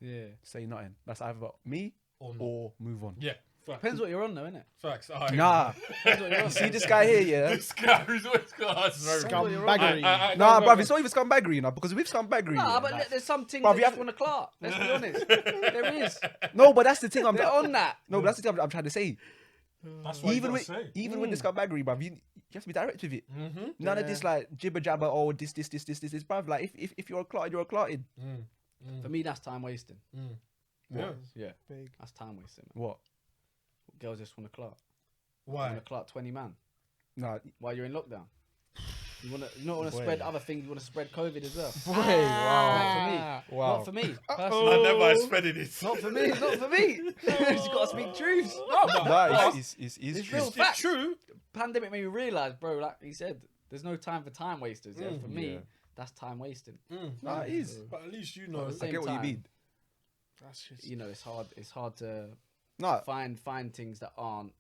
Yeah. Say nothing. That's either me Or not. or move on. Yeah, facts. Depends what you're on, though, innit? Facts. Alright. Nah, you see this guy here, yeah? This guy who's always got us. Scumbaggery. Nah, bruv, it's not even scumbaggery, you know, because with scumbaggery, Nah, yeah, but there's some things Bruv, that you you have- want to clark. Let's be honest. There is. no, but that's the thing. They're on that. No, but that's the thing I'm trying to say. That's what Even you with gotta say. even with the scumbaggery, bruv, you have to be direct with it. None of this like jibber jabber. Oh, this, bruv. Like if you're a clotted, you're a clotted. For me, that's time wasting. Yeah. Yeah. Big. That's time wasting, man. What? Girls just want to clark. Why? Want to clark 20 man Nah, while you're in lockdown. You don't want to Boy. spread other things. You want to spread COVID as well. boy, Not for me. wow. Not for me. I Personally. never expected it. Not for me. Not for me. You got to speak truth. No, but Nah, it's It's true. real it's facts. true. Pandemic made me realise, bro, like he said, there's no time for time wasters. Yeah? For me, Yeah. that's time wasting. Nah, it is. But at least you At know. the I same get what you time, mean. That's just You know, it's hard to Nah, find things that aren't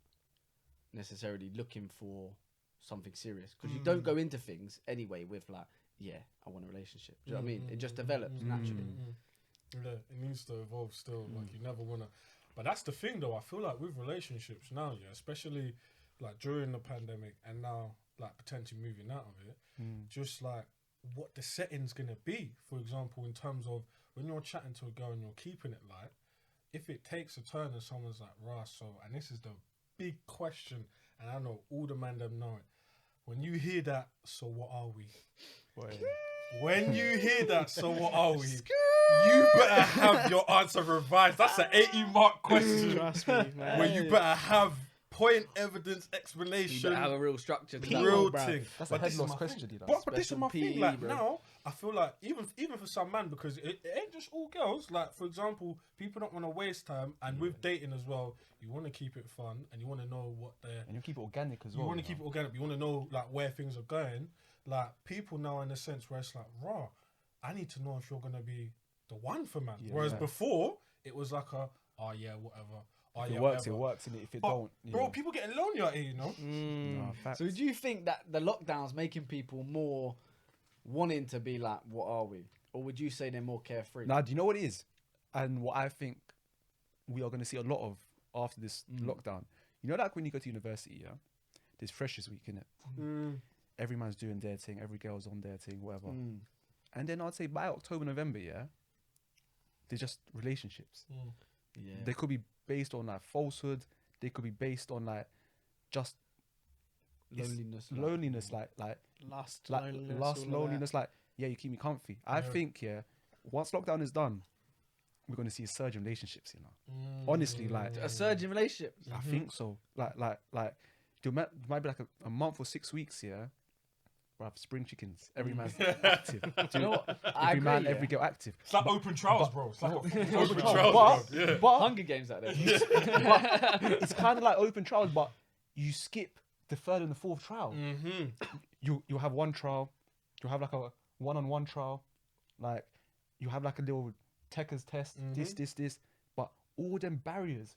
necessarily looking for something serious, because you don't go into things anyway with like, yeah, I want a relationship. Do you know what I mean? It just develops naturally. Yeah, it needs to evolve still. Like you never wanna. But that's the thing, though. I feel like with relationships now, yeah, especially like during the pandemic and now, like potentially moving out of it, just like what the setting's gonna be. For example, in terms of when you're chatting to a girl and you're keeping it light, if it takes a turn and someone's like, "Rah," so, and this is the big question, and I know all the man them know it. When you hear that, so what are we? When you hear that, so what are we? You better have your answer revised. That's an 80-mark question. trust me, man. Where you better have point, evidence, You explanation, better have a real structure to that real one. bruv. thing. that's But a this is head loss my question, thing. you know. But this is Special my thing. PE, Like bro. now, I feel like even for some man, because it ain't just all girls. Like for example, people don't want to waste time, and with dating as well, you want to keep it fun, and you want to know what they're. And you keep it organic as You well. want to keep it organic. You want to know like where things are going. Like people now in a sense where it's like, raw. I need to know if you're gonna be the one for man. Yeah, Whereas yeah. before it was like a, oh yeah, whatever. Oh If yeah, it works, whatever. it works, and if it But, don't, bro, yeah. people getting lonely out here, you know. Nah, facts. So do you think that the lockdown's making people more wanting to be like, what are we? Or would you say they're more carefree? Now, do you know what it is? And what I think we are going to see a lot of after this lockdown. You know, like when you go to university, yeah, there's Freshers Week, innit? Every man's doing their thing, every girl's on their thing, whatever. And then I'd say by October, November, yeah, they're just relationships. Yeah. They could be based on like falsehood. They could be based on like just loneliness, like Lust, like loneliness, last all of loneliness, like yeah, you keep me comfy. I think once lockdown is done, we're gonna see a surge in relationships. Honestly, like A surge in relationships. I think so. Like there might be like a month or 6 weeks. We'll have spring chickens. Every man's active. You know what? I Every agree, man, yeah. every girl active. It's like open trials, bro. It's like open Trials, trials, but- bro. Yeah. But Hunger Games out there. it's kind of like open trials, but you skip the third and the fourth trial. You'll have one trial, you'll have like a one-on-one trial, like you have like a little techers test, this, but all them barriers,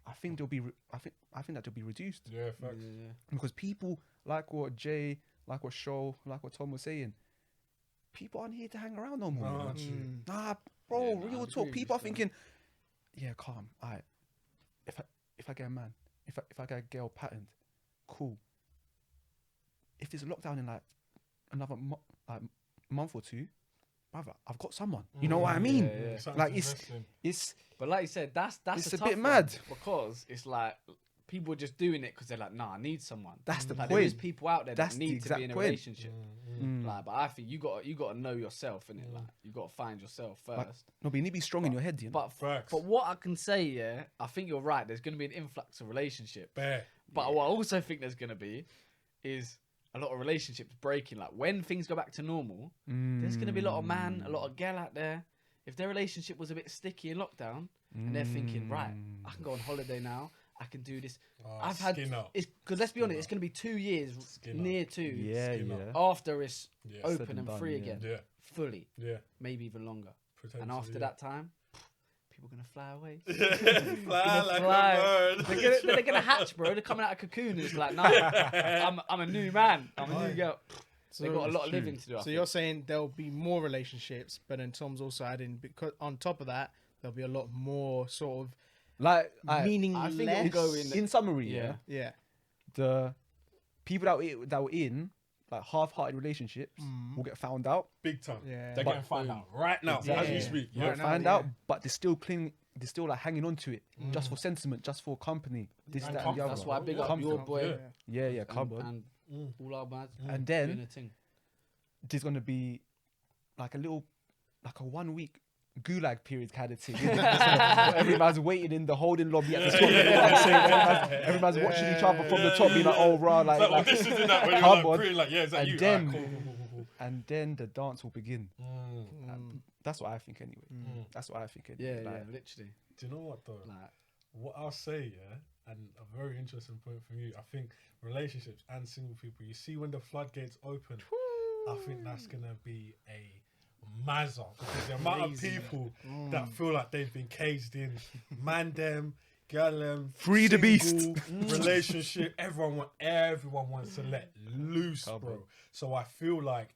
I think they'll be, I think that they'll be reduced. Yeah, facts. Because people like what Jay, like what Show, like what Tom was saying, people aren't here to hang around no more. No, Nah, bro, Yeah, nah, I real agree talk. with People you are thinking, yeah, calm. Alright, if I get a man, if I get a girl patterned, cool. If there's a lockdown in like another month or two, brother, I've got someone. You know what I mean? Yeah. Like it's But like you said, that's It's a tough bit one, mad. because it's like people are just doing it because they're like, nah, I need someone. That's the like, point. There is people out there That's that the need to be exact in a point. relationship. Like, but I think you got to know yourself, innit? Like you got to find yourself first. like, no, but you need to be strong in your head, you know. Facts. But what I can say, yeah, I think you're right. There's going to be an influx of relationships. Bare. But what I also think there's going to be is a lot of relationships breaking. Like when things go back to normal, there's going to be a lot of man, a lot of gal out there. If their relationship was a bit sticky in lockdown, and they're thinking, right, I can go on holiday now. I can do this. I've had skin up. because let's be honest, it's going to be 2 years, Skin near up. 2, Yeah, Skin up. after it's Yeah. open Said and and done, free yeah. again, Yeah. fully, Yeah. maybe even longer. And Potentially, after that time, people are gonna fly away. fly like fly. a bird. They're gonna hatch, bro. They're coming out of cocoon. And it's like, no, I'm a new man. I'm a new girl. They got a lot of living to do. I So think. you're saying there'll be more relationships, but then Tom's also adding, because on top of that, there'll be a lot more sort of Like meaningless. I think it'll go in summary, Yeah. Yeah. the people that were in like half-hearted relationships will get found out. Big time. Yeah. They're But- getting found out right now as Exactly. we speak. Yeah. Yeah. Right now, Find yeah. out, but they're still they're still like hanging on to it just for sentiment, just for company, this, And that, and comfort. the other. That's why I big Yeah. up your Comfort, boy. yeah. Yeah, cupboard. And all our lads. And doing then a thing. there's gonna be like a 1 week gulag period kind of thing. Everybody's waiting in the holding lobby at the top. Everybody's watching each other from the top, being like, "Oh, rah!" Like, Like, this isn't that when you're cupboard. like, pretty, like, yeah, is that And you? then- Alright, cool. and then the dance will begin. Mm. That's what I think anyway. That's what I think anyway. Yeah, Like, literally. Do you know what though? Like, What I'll say, yeah, and a very interesting point from you. I think relationships and single people. You see, when the floodgates open, I think that's gonna be a mazza, because the amount of people that feel like they've been caged in, mandem, girl, Free the beast. relationship. Everyone wants to let loose, bro. So I feel like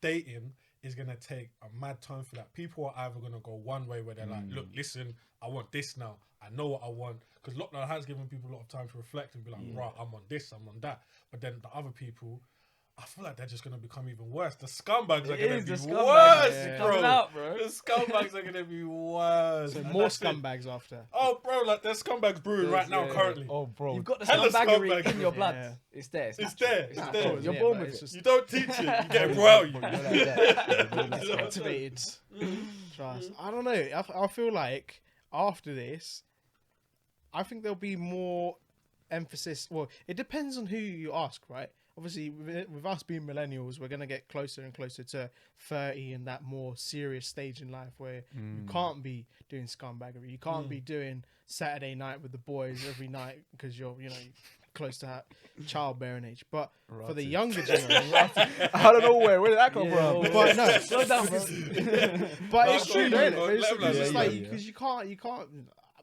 dating is gonna take a mad turn for that. People are either gonna go one way where they're like, look, listen, I want this now. I know what I want, because lockdown has given people a lot of time to reflect and be like, right, I'm on this, I'm on that. But then the other people, I feel like they're just gonna become even worse. The scumbags are gonna be worse, bro. Coming out, bro. The scumbags are gonna be worse. So And more that's it. scumbags after. Oh, bro, like there's scumbags brewing right now, yeah. currently. oh, bro, You've got the Hella scumbaggery scumbag. in your blood. Yeah. It's there. It's natural. there. It's natural. there. You're Yeah, born but with it's it. just You don't teach it, you get it bro out you. activated. Trust. I don't know. I feel like after this, I think there'll be more emphasis. Well, it depends on who you ask, right? Obviously, with us being millennials, we're gonna get closer and closer to 30 and that more serious stage in life where you can't be doing scumbaggery. You can't be doing Saturday night with the boys every night because you're close to childbearing age. But for the younger generation, I don't know where did that come from? but no, Slow down, bro. but No, it's go, true, go, isn't it? go. But it's Let 'em it's know. like Yeah. because you can't.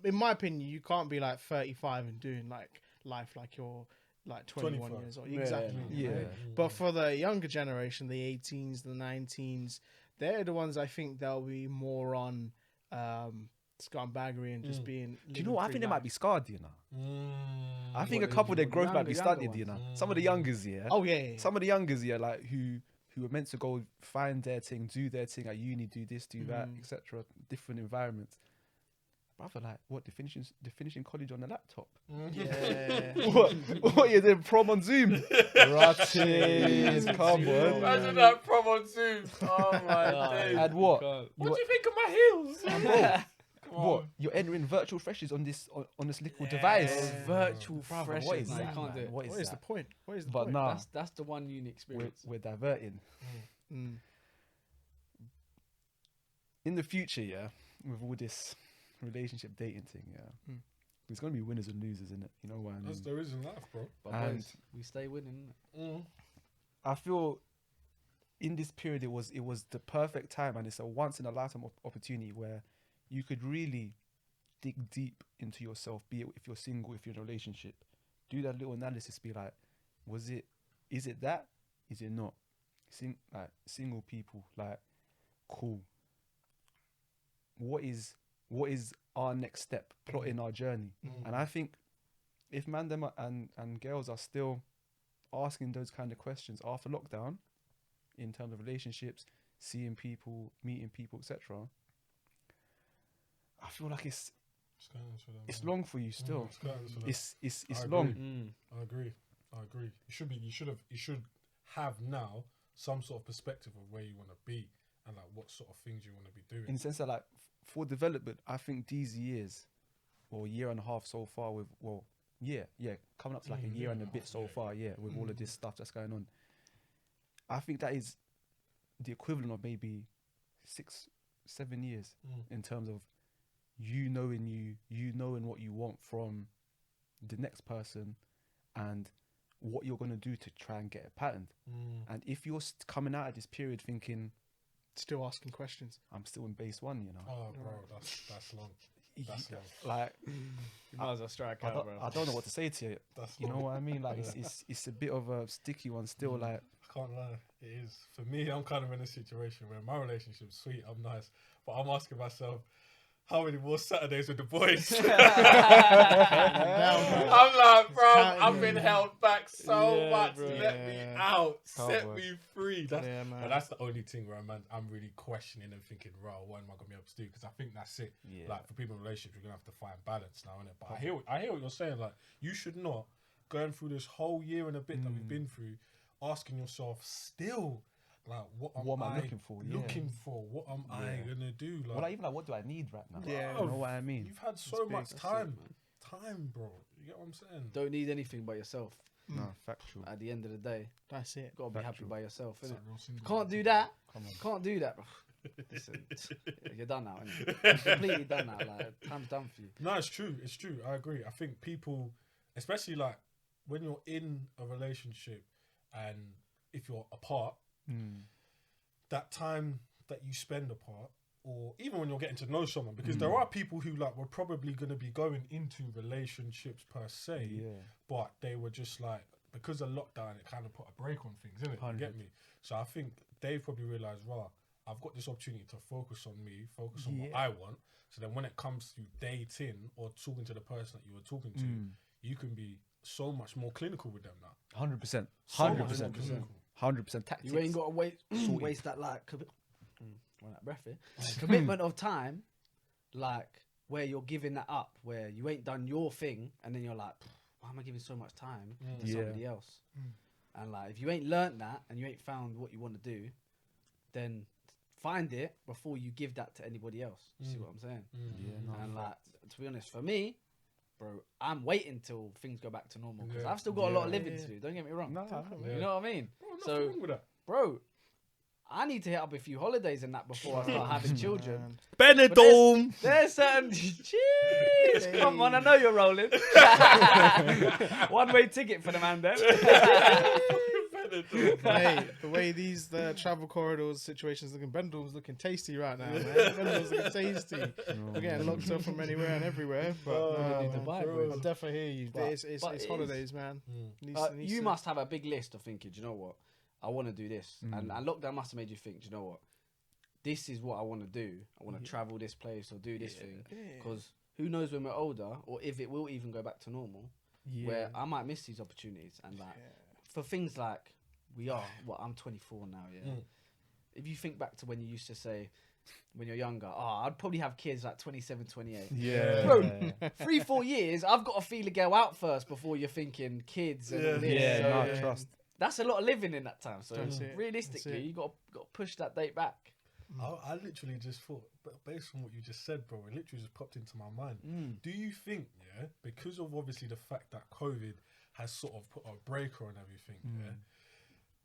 In my opinion, you can't be like 35 and doing like life like you're like 21 25. years old. Yeah, Exactly. yeah. right? But for the younger generation, the 18s, the 19s, they're the ones I think they'll be more on scumbaggery and just being. Do you know what? I think they might be scarred, you know. I think What, a couple of their the growth might be younger stunted, you know. ones? Some of the youngers, yeah. Oh yeah. Some of the youngers, yeah, like who were meant to go find their thing, do their thing at uni, do this, do that, etc. Different environments. brother, like, what, the finishing college on the laptop? Yeah. what you're doing prom on Zoom? Rutties, come Zoom. on. Imagine that prom on Zoom. Oh my days. And what? What do you think of my heels? What? You're entering virtual freshes on this little device. Virtual Brother, fresh. what is You that, can't do man? it. What is What is that? the point? What is the But point? nah, That's the one unique experience. we're diverting. Mm. In the future, yeah, with all this relationship dating thing, yeah, there's gonna be winners and losers in it. You know what I mean? That's there is in life, bro. But And- boys, we stay winning. Innit? I feel in this period it was the perfect time, and it's a once in a lifetime opportunity where you could really dig deep into yourself. Be it if you're single, if you're in a relationship, do that little analysis. Be like, is it that? Is it not? Single people, like, cool. What is our next step? Plotting our journey. And I think if mandem and girls are still asking those kind of questions after lockdown, in terms of relationships, seeing people, meeting people, etc., I feel like it's long for you still. It's I long. agree. I agree. You should have now some sort of perspective of where you want to be and like what sort of things you want to be doing. In the sense that, like, for development, I think these years, or year and a half so far, with coming up to like a year and a bit so far, with all of this stuff that's going on, I think that is the equivalent of maybe 6-7 years in terms of you knowing what you want from the next person and what you're going to do to try and get it patterned. And if you're coming out of this period thinking, Still asking questions. I'm still in base 1, you know. Oh, bro, that's long. That's long. Like, You might as well strike out, bro. I don't know what to say to you. That's You know long. what I mean? Like, it's a bit of a sticky one still. Like, I can't lie, it is. For me, I'm kind of in a situation where my relationship's sweet, I'm nice, but I'm asking myself, how many more Saturdays with the boys? I'm like, bro, I've been held back so much. bro. Let me out. Can't Set work. me free. That's, Yeah, man. but that's the only thing where I'm really questioning and thinking, right, what am I going to be able to do? Because I think that's it. Yeah. Like, for people in relationships, you're going to have to find balance now, innit? But I hear what you're saying. Like, you should not, going through this whole year and a bit that we've been through, asking yourself still, like, what am I looking for? Yeah. Looking for? What am I going to do? Like, well, like, even like, what do I need right now? Yeah. You know what I mean? you've had so much That's time. it, Time, bro. You get what I'm saying? Don't need anything but yourself. No, factual. At the end of the day, That's it. gotta be happy Factual. by yourself. It's Innit? like real single Can't do thing. that. Come on. Can't do that, bro. Listen, you're done now. Innit? You're completely done now. Like, time's done for you. No, it's true. It's true. I agree. I think people, especially like when you're in a relationship and if you're apart, that time that you spend apart, or even when you're getting to know someone, because there are people who like were probably going to be going into relationships per se, but they were just like, because of lockdown, it kind of put a break on things, innit? You get me? So I think they've probably realised, wow, I've got this opportunity to focus on me, focus on what I want. So then when it comes to dating or talking to the person that you were talking to, you can be so much more clinical with them now. 100%. So much 100%. more clinical. 100% tactics. You ain't got to waste that like run that breath here. Commitment of time, like where you're giving that up, where you ain't done your thing, and then you're like, why am I giving so much time to somebody else? And like, if you ain't learnt that and you ain't found what you want to do, then find it before you give that to anybody else. You see what I'm saying? And like, to be honest, for me, bro, I'm waiting till things go back to normal because I've still got a lot of living to do. Don't get me wrong. You know what I mean? Bro, So, nothing wrong with that. bro, I need to hit up a few holidays and that before I start having children. Benidorm. There's certain... Jeez, come on, I know you're rolling. One-way ticket for the man then. The way these travel corridors situations looking, Benidorm's looking tasty right now, man. Benidorm's looking tasty. We're getting locked up from anywhere and everywhere, but Dubai, I definitely hear you. But It's it holidays, man. You must have a big list of thinking, do you know what? I want to do this. And lockdown must have made you think, do you know what? This is what I want to do. I want to travel this place or do this thing. Because who knows when we're older or if it will even go back to normal, where I might miss these opportunities. And like, for things like, I'm 24 now, If you think back to when you used to say, when you're younger. Oh, I'd probably have kids like 27, 28. Yeah. Bro, 3-4 years, I've got to feel a girl out first before you're thinking kids and all this. Yeah, So, no, trust. that's a lot of living in that time. So That's it. realistically, That's it. you got to push that date back. I literally just thought, but based on what you just said, bro, it literally just popped into my mind. Do you think, because of obviously the fact that COVID has sort of put a breaker on everything,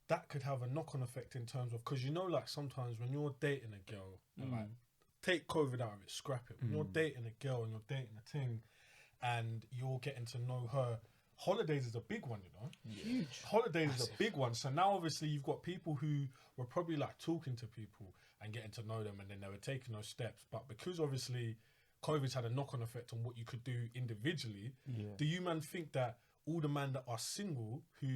that could have a knock-on effect in terms of, because you know, like sometimes when you're dating a girl, and like take COVID out of it, scrap it. When you're dating a girl and you're dating a thing, and you're getting to know her. Holidays is a big one, you know. Huge. Holidays is a big one. So now obviously you've got people who were probably like talking to people and getting to know them, and then they were taking those steps. But because obviously COVID's had a knock-on effect on what you could do individually, do you man think that all the men that are single who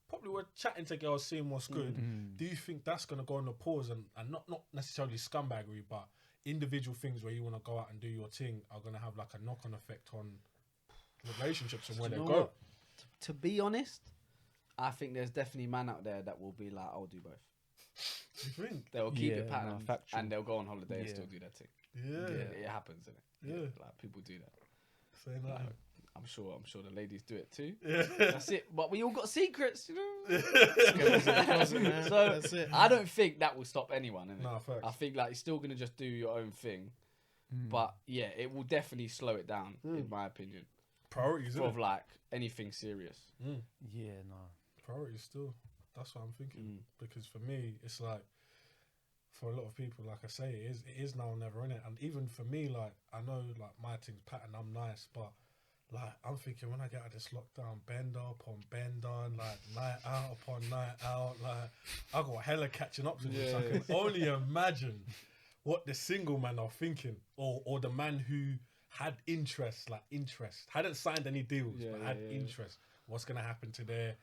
probably were chatting to girls, seeing what's good, do you think that's going to go on the pause and not necessarily scumbaggery, but individual things where you want to go out and do your thing are going to have like a knock-on effect on relationships and where they go? To be honest, I think there's definitely man out there that will be like, I'll do both. You think? They'll keep it no, patterned factual. and they'll go on holiday and still do that thing. Yeah. It happens, isn't it? Yeah. Like people do that. Saying that. Like, I'm sure the ladies do it too. Yeah. That's it. But we all got secrets, you know. Man. So That's it. I don't think that will stop anyone. Innit? No, facts. I think like you're still gonna just do your own thing, but yeah, it will definitely slow it down, in my opinion. Priorities, Of isn't it? like anything serious. Yeah, no. Priorities still. That's what I'm thinking. Because for me, it's like, for a lot of people, like I say, it is now or never, innit? And even for me, like, I know, like, my thing's pattern, I'm nice, but, like, I'm thinking when I get out of this lockdown, bend up on bend on, like, night out upon night out, like, I got hella catching up to this. I can only imagine what the single man are thinking, or the man who had interest, hadn't signed any deals, but had interest. What's going to happen to their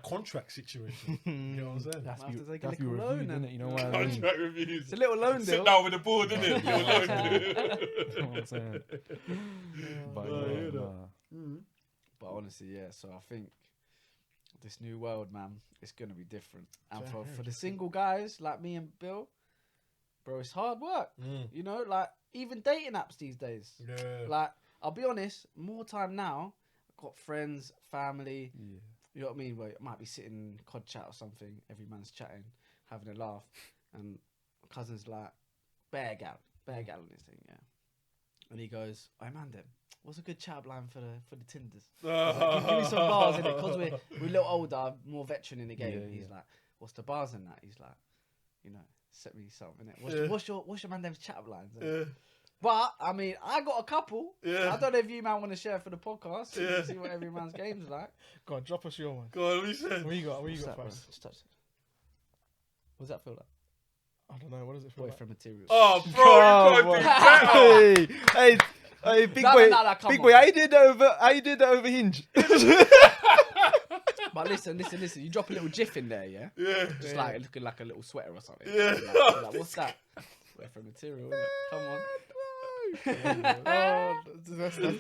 contract situation? You know what I'm saying? Have to take a That's be little loan, reviewed, innit? innit? You know what I mean? Contract reviews. It's a little loan Sit deal. down with the board, innit? Your loan. You know what I'm saying? But But honestly, yeah. So I think this new world, man, it's gonna be different. And for the single guys like me and Bill, bro, it's hard work. You know, like even dating apps these days. Yeah. Like I'll be honest, more time now. I've got friends, family. You know what I mean? Where I might be sitting cod chat or something. Every man's chatting, having a laugh, and my cousin's like, bear gal on this thing, yeah. And he goes, "I mandem. What's a good chat line for the Tinders? Like, give me some bars in it, because we're a little older, more veteran in the game." He's like, "What's the bars in that?" He's like, "You know, set me something in it. What's your mandem's chat lines?" But I mean, I got a couple. I don't know if you man want to share for the podcast. So you can see what every man's game's like. Go on, drop us your one. Go on, what you said? What you got? What you What's got that, first? bro? Just touch it. What does that feel like? I don't know. What does it feel like? Boyfriend material. Oh, bro, you can't do better. Hey, big No, boy, no, no, come big on. boy, how you did that over Hinge? But listen. You drop a little gif in there, yeah? Yeah. Just like looking like a little sweater or something. Yeah. You're like, what's that? Boyfriend material, isn't it? Come on. Oh,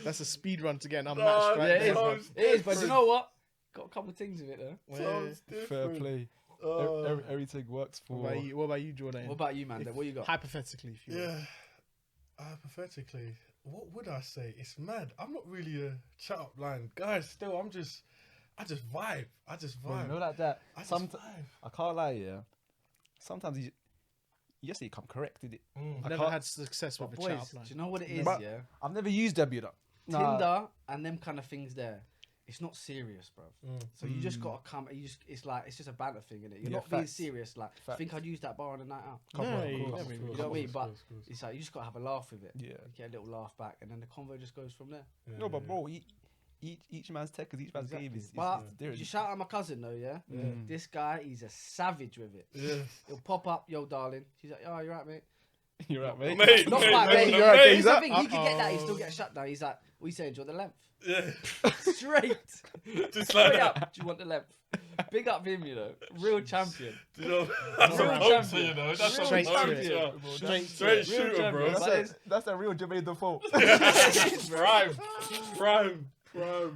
that's a speed run to get an unmatched right Yeah, there. no. it is. But you know what? Got a couple things with it though. Sounds Fair different. play. Oh. Everything works for. What about you, Jordan? What about you, man? What you got? Hypothetically, if you will. Yeah. Hypothetically, what would I say? It's mad. I'm not really a chat up line guy. Still, I just vibe. Bro, you know like that. I just Some, vibe. I can't lie, yeah. Sometimes you just you come correct, did it? I Never can't- had success with But a boys, chat do line. you know what it is? But- Yeah, I've never used them, you know. Tinder and them kind of things there. It's not serious, bro. So you just gotta come. It's just a banter thing, innit? You're Yeah, not being facts. serious. Like, I Facts. think I'd use that bar on a night out. Yeah, Of yeah, course, yeah, of maybe. course, You know what I mean? of But course, of course. it's like you just gotta have a laugh with it. Yeah. You get a little laugh back, and then the convo just goes from there. Yeah, No, but yeah. bro, each man's tech, each man's game is But different. you shout out my cousin though, yeah. This guy, he's a savage with it. Yeah. He'll pop up, yo, darling. She's like, "Oh, you're right, mate." You're right, mate. Mate, Not mate, quite, mate, mate. you're right, Here's the thing, he mate. can get that. He still gets shut down. He's like, "What you saying? Do you want the length?" Yeah. Straight. Just like Straight that. up. Do you want the length? Big up him, you know. Real champion. You know, that's Real a poacher, champion. you know. That's Straight a to poacher. it. Straight Real shooter, bro. champion. That's a real Jermaine Defoe. Prime,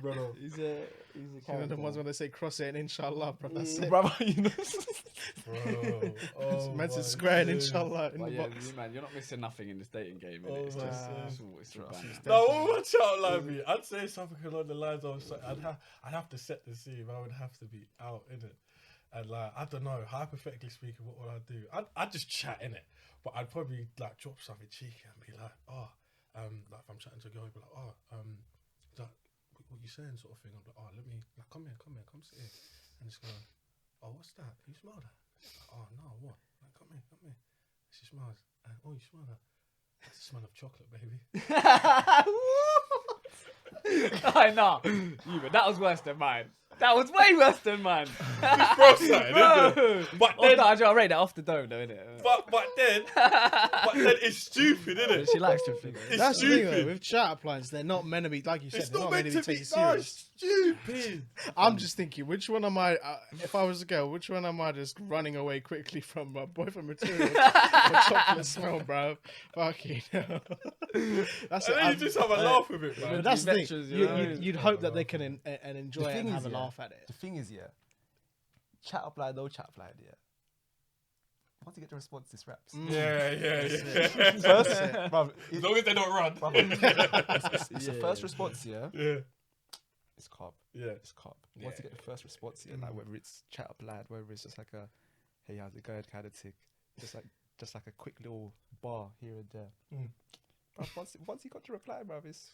brother. He's a You know the ones when they say cross it and inshallah, bro. That's it. Brother, you know. Bro. Oh, Meant to my square and days. inshallah in But the yeah, box. you, man, you're not missing nothing in this dating game. Oh, Innit? It's my just days. it's all banter. No, watch out, like me. I'd say something along the lines of I'd have to set the scene. I would have to be out in it, and like I don't know. Hypothetically speaking, what would I do? I'd just chat in it, but I'd probably like drop something cheeky and be like, like if I'm chatting to a girl, I'd be like, like, what you saying, sort of thing. I'm like, let me like come here, come sit here, and just go, what's that? You smell that? Oh no, what? Like, come here. She smells, and you smell that? That's the smell of chocolate, baby. I know. That was worse than mine. That was way worse than mine. Just bro something, isn't it? But then, I rate that off the dome, though, innit? but then it's stupid, isn't it? She likes to figure. It's That's the thing, though, stupid. with chat appliances, they're not meant to be, like you said, It's they're not not meant meant to to be be. taken No, serious. it's stupid. I'm just thinking, which one am I, if I was a girl, which one am I just running away quickly from my boyfriend material or chocolate smell, bro? Fucking hell. That's And then you just have a laugh with it, But man. that's the thing. Ventures, you know? You'd hope that they can and enjoy The it and thing have is, a laugh at it. The thing is, chat up line, no chat up line, Once you get the response, this raps. Yeah. First, bruv, As long as they don't run. it's the first response, Yeah. it's carb. Yeah. It's carb. Once you get the first response, like whether it's chat up line, whether it's just like a, hey, how's it going kind of thing, just like a quick little bar here and there. Bruv, once you got to reply, bruv, it's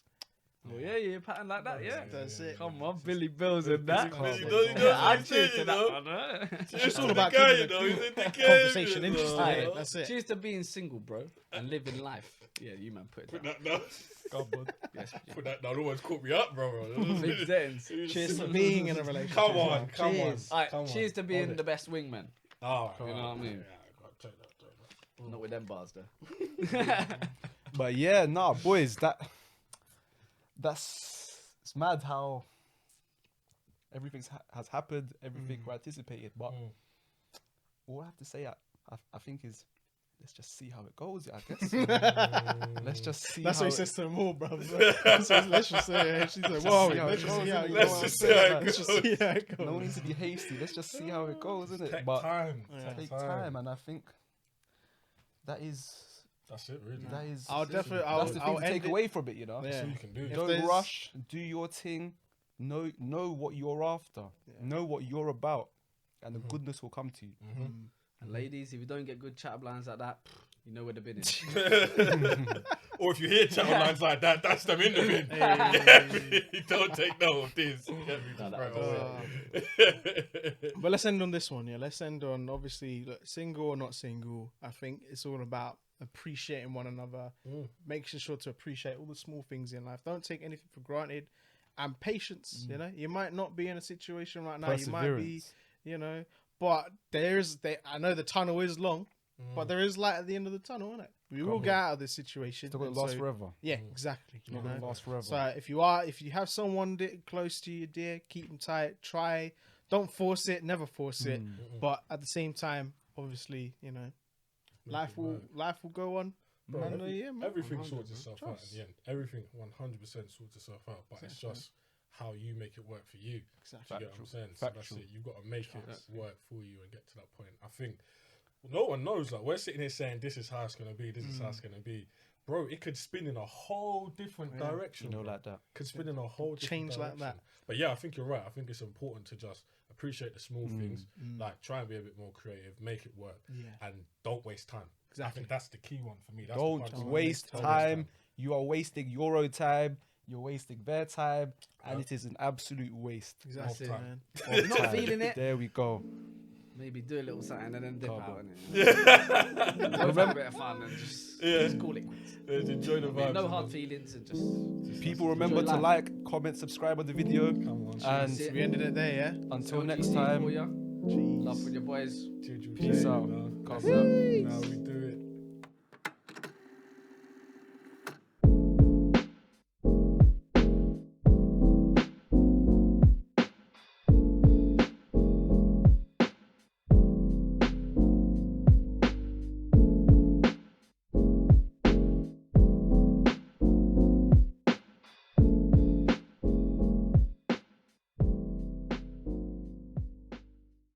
Oh, yeah, pattern like that, yeah. That's it. Come on, Billy Bilz and that. Billy Bilz, Bilz, you know what I I'm saying, cheers to you that know? one, right? It's all the about guy, keeping you know, the he's in the game, conversation you know. interesting. Aye. That's it. Cheers to being single, bro, and living life. Yeah, you man put it Put down. that down. Yes, Put that down. Almost caught me up, bro. big dents. Cheers to being in a relationship. Come on. Cheers. Alright, Come on. cheers to being Hold the it. best wingman. Oh, You know what I mean? Yeah, take that. Not with them bars, though. But yeah, nah, boys, that's it's mad how everything has happened, everything we're anticipated. But all I have to say, I think is let's just see how it goes. I guess let's just see. That's how what he says to them all, bro. Let's just say, she's like, whoa, see how let's it just see goes, how it innit? Let's goes. just see how it Let's just goes. see how it No goes. need to be hasty. Let's just see how it goes, isn't it? Take But time. take time, and I think that is That's it, really. that is. I'll definitely, That's the thing I'll to end take it. away from it, you know. That's Yeah. all you can do. If Don't there's- rush. Do your thing. Know what you're after. Know what you're about, and the goodness will come to you. And ladies, if you don't get good chat lines like that, you know where the bin is. Or if you hear chat lines like that, that's them in the bin. Don't take no of this. But let's end on this one, yeah. Let's end on, obviously, look, single or not single. I think it's all about appreciating one another, making sure to appreciate all the small things in life. Don't take anything for granted, and patience. You know, you might not be in a situation right now. You might be, you know, but I know the tunnel is long, but there is light at the end of the tunnel, isn't it? We will get out of this situation. It's not gonna and last so- forever. Yeah, exactly. You Not gonna know? last forever. So if you have someone close to you, dear, keep them tight. Try, don't force it, never force it. But at the same time, obviously, you know, life will go on. Bro, And, yeah, man. everything sorts itself out Trust. in the end. Everything 100% sorts itself out, but it's just how you make it work for you. Exactly. Do you get what I'm saying? So that's Factual. it. You've got to make it work for you and get to that point. I think no one knows. Like, we're sitting here saying this is how it's gonna be. This is how it's gonna be. Bro, it could spin in a whole different direction. You know, bro. like that. Could spin in a whole different Change like direction. that. But yeah, I think you're right. I think it's important to just appreciate the small things. Like, try and be a bit more creative, make it work, Yeah. and don't waste time. I Exactly. think that's the key one for me. That's Don't the one. waste Don't time. You are wasting your own time. You're wasting their time, and it is an absolute waste. Exactly, time. man. You're not feeling it. There we go. Maybe do a little something and then dip Come out. on. Innit? Have a bit of fun and just call it quits. Just enjoy the vibes. No hard feelings and just. People remember to life. like, comment, subscribe on the video, Come on. and We ended it there, yeah. until LGC next for time. ya. Jeez. Love with your boys. Juju, Peace you out. know. Come That's out. it. Now we do.